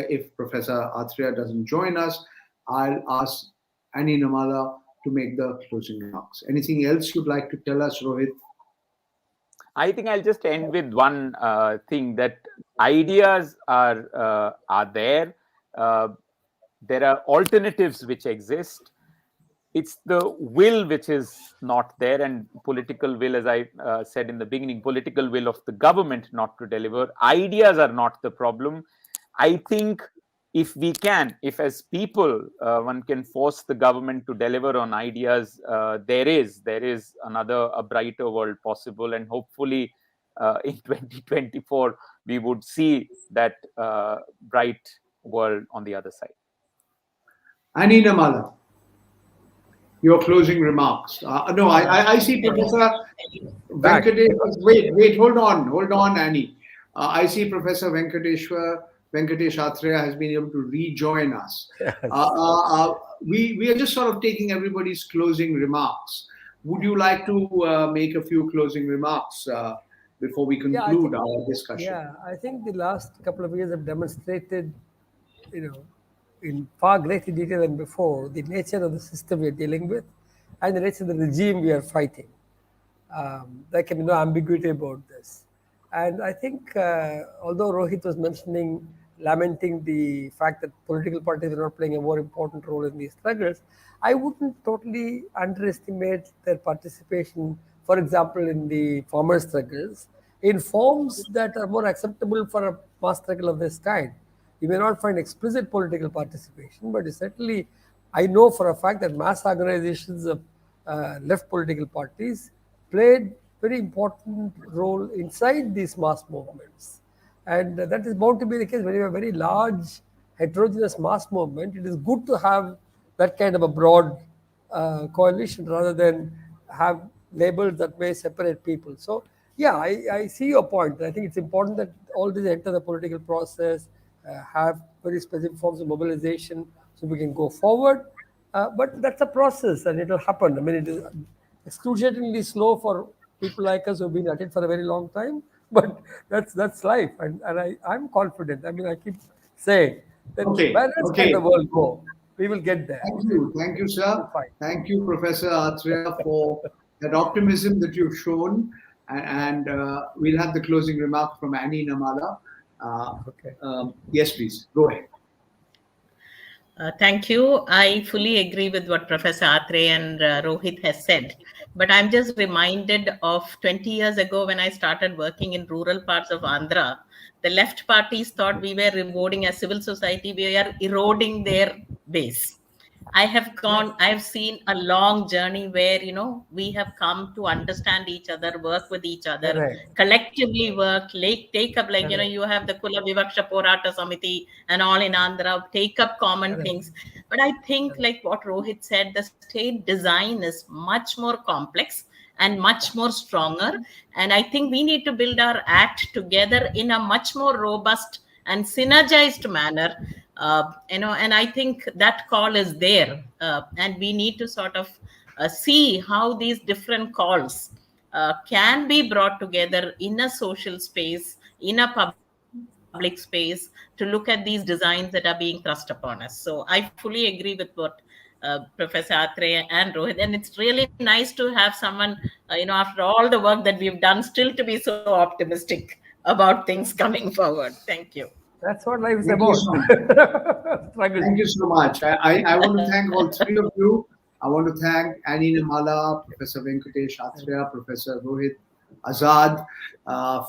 if Professor Athreya doesn't join us, I'll ask Annie Namala to make the closing remarks. Anything else you'd like to tell us, Rohit? I think I'll just end with one thing, that ideas are there. There are alternatives which exist. It's the will which is not there, and political will, as I said in the beginning, political will of the government not to deliver. Ideas are not the problem. I think if as people, one can force the government to deliver on ideas, there is a brighter world possible, and hopefully in 2024 we would see that bright world on the other side. Annie Namala, your closing remarks. No, I see Professor Venkatesh. Wait, hold on, Annie. I see Professor Venkatesh Athreya has been able to rejoin us. Yes. We are just sort of taking everybody's closing remarks. Would you like to make a few closing remarks before we conclude our discussion? Yeah, I think the last couple of years have demonstrated, in far greater detail than before, the nature of the system we are dealing with and the nature of the regime we are fighting. There can be no ambiguity about this. And I think, although Rohit was lamenting the fact that political parties are not playing a more important role in these struggles, I wouldn't totally underestimate their participation, for example, in the farmer struggles, in forms that are more acceptable for a mass struggle of this kind. You may not find explicit political participation, but certainly, I know for a fact that mass organizations of left political parties played very important role inside these mass movements. And that is bound to be the case when you have a very large heterogeneous mass movement. It is good to have that kind of a broad coalition rather than have labels that may separate people. So yeah, I see your point. I think it's important that all these enter the political process, have very specific forms of mobilization so we can go forward. But that's a process and it will happen. I mean, it is excruciatingly slow for people like us who've been at it for a very long time, but that's life. And I'm confident. I mean, I keep saying that where else can the world go? We will get there. Thank you, sir. Thank you, Professor Athreya, for that optimism that you've shown. And we'll have the closing remark from Annie Namala. Yes, please. Go ahead. Thank you. I fully agree with what Professor Athreya and Rohit has said. But I'm just reminded of 20 years ago when I started working in rural parts of Andhra. The left parties thought we were rewarding as civil society. We are eroding their base. I have seen a long journey where, we have come to understand each other, work with each other, collectively work, take up, you have the Kula Vivaksha Porata Samiti and all in Andhra, take up common things. But I think, like what Rohit said, the state design is much more complex and much more stronger. And I think we need to build our act together in a much more robust and synergized manner. And I think that call is there, and we need to sort of see how these different calls can be brought together in a social space, in a public space, to look at these designs that are being thrust upon us. So I fully agree with what Professor Athreya and Rohit, and it's really nice to have someone, after all the work that we've done, still to be so optimistic about things coming forward. Thank you. That's what life is about. Thank you so much. I want to thank all three of you I want to thank Annie Namala, Professor Venkatesh Athreya, Professor Rohit, Azad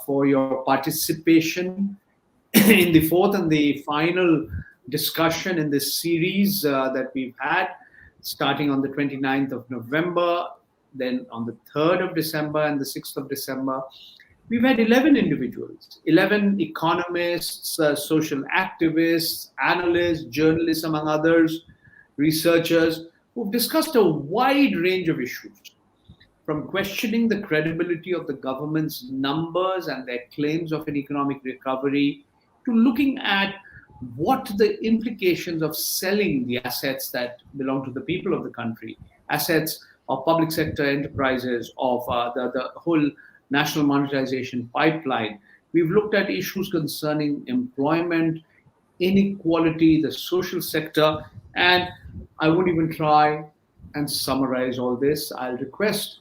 for your participation in the fourth and the final discussion in this series that we've had, starting on the 29th of November, then on the 3rd of December and the 6th of December. We've had 11 individuals, 11 economists, social activists, analysts, journalists, among others, researchers, who've discussed a wide range of issues, from questioning the credibility of the government's numbers and their claims of an economic recovery, to looking at what the implications of selling the assets that belong to the people of the country, assets of public sector enterprises, of the whole national monetization pipeline. We've looked at issues concerning employment, inequality, the social sector, and I won't even try and summarize all this. I'll request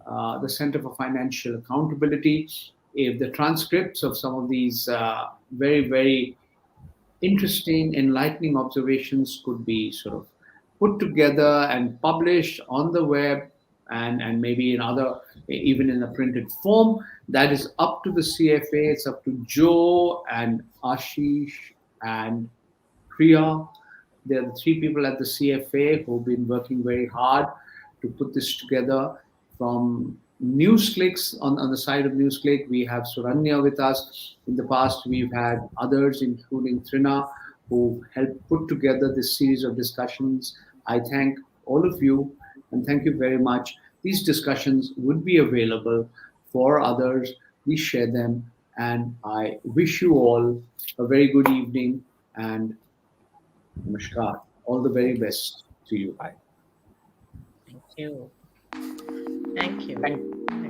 the Center for Financial Accountability, if the transcripts of some of these very, very interesting, enlightening observations could be sort of put together and published on the web, and maybe in other, even in a printed form. That is up to the CFA. It's up to Joe and Ashish and Priya. They're the three people at the CFA who've been working very hard to put this together. From NewsClicks, on the side of NewsClick, we have Suranya with us. In the past, we've had others, including Trina, who helped put together this series of discussions. I thank all of you, and thank you very much. These discussions would be available for others. We share them, and I wish you all a very good evening, and namaskar. All the very best to you. Bye. Thank you. Thank you. Thank you.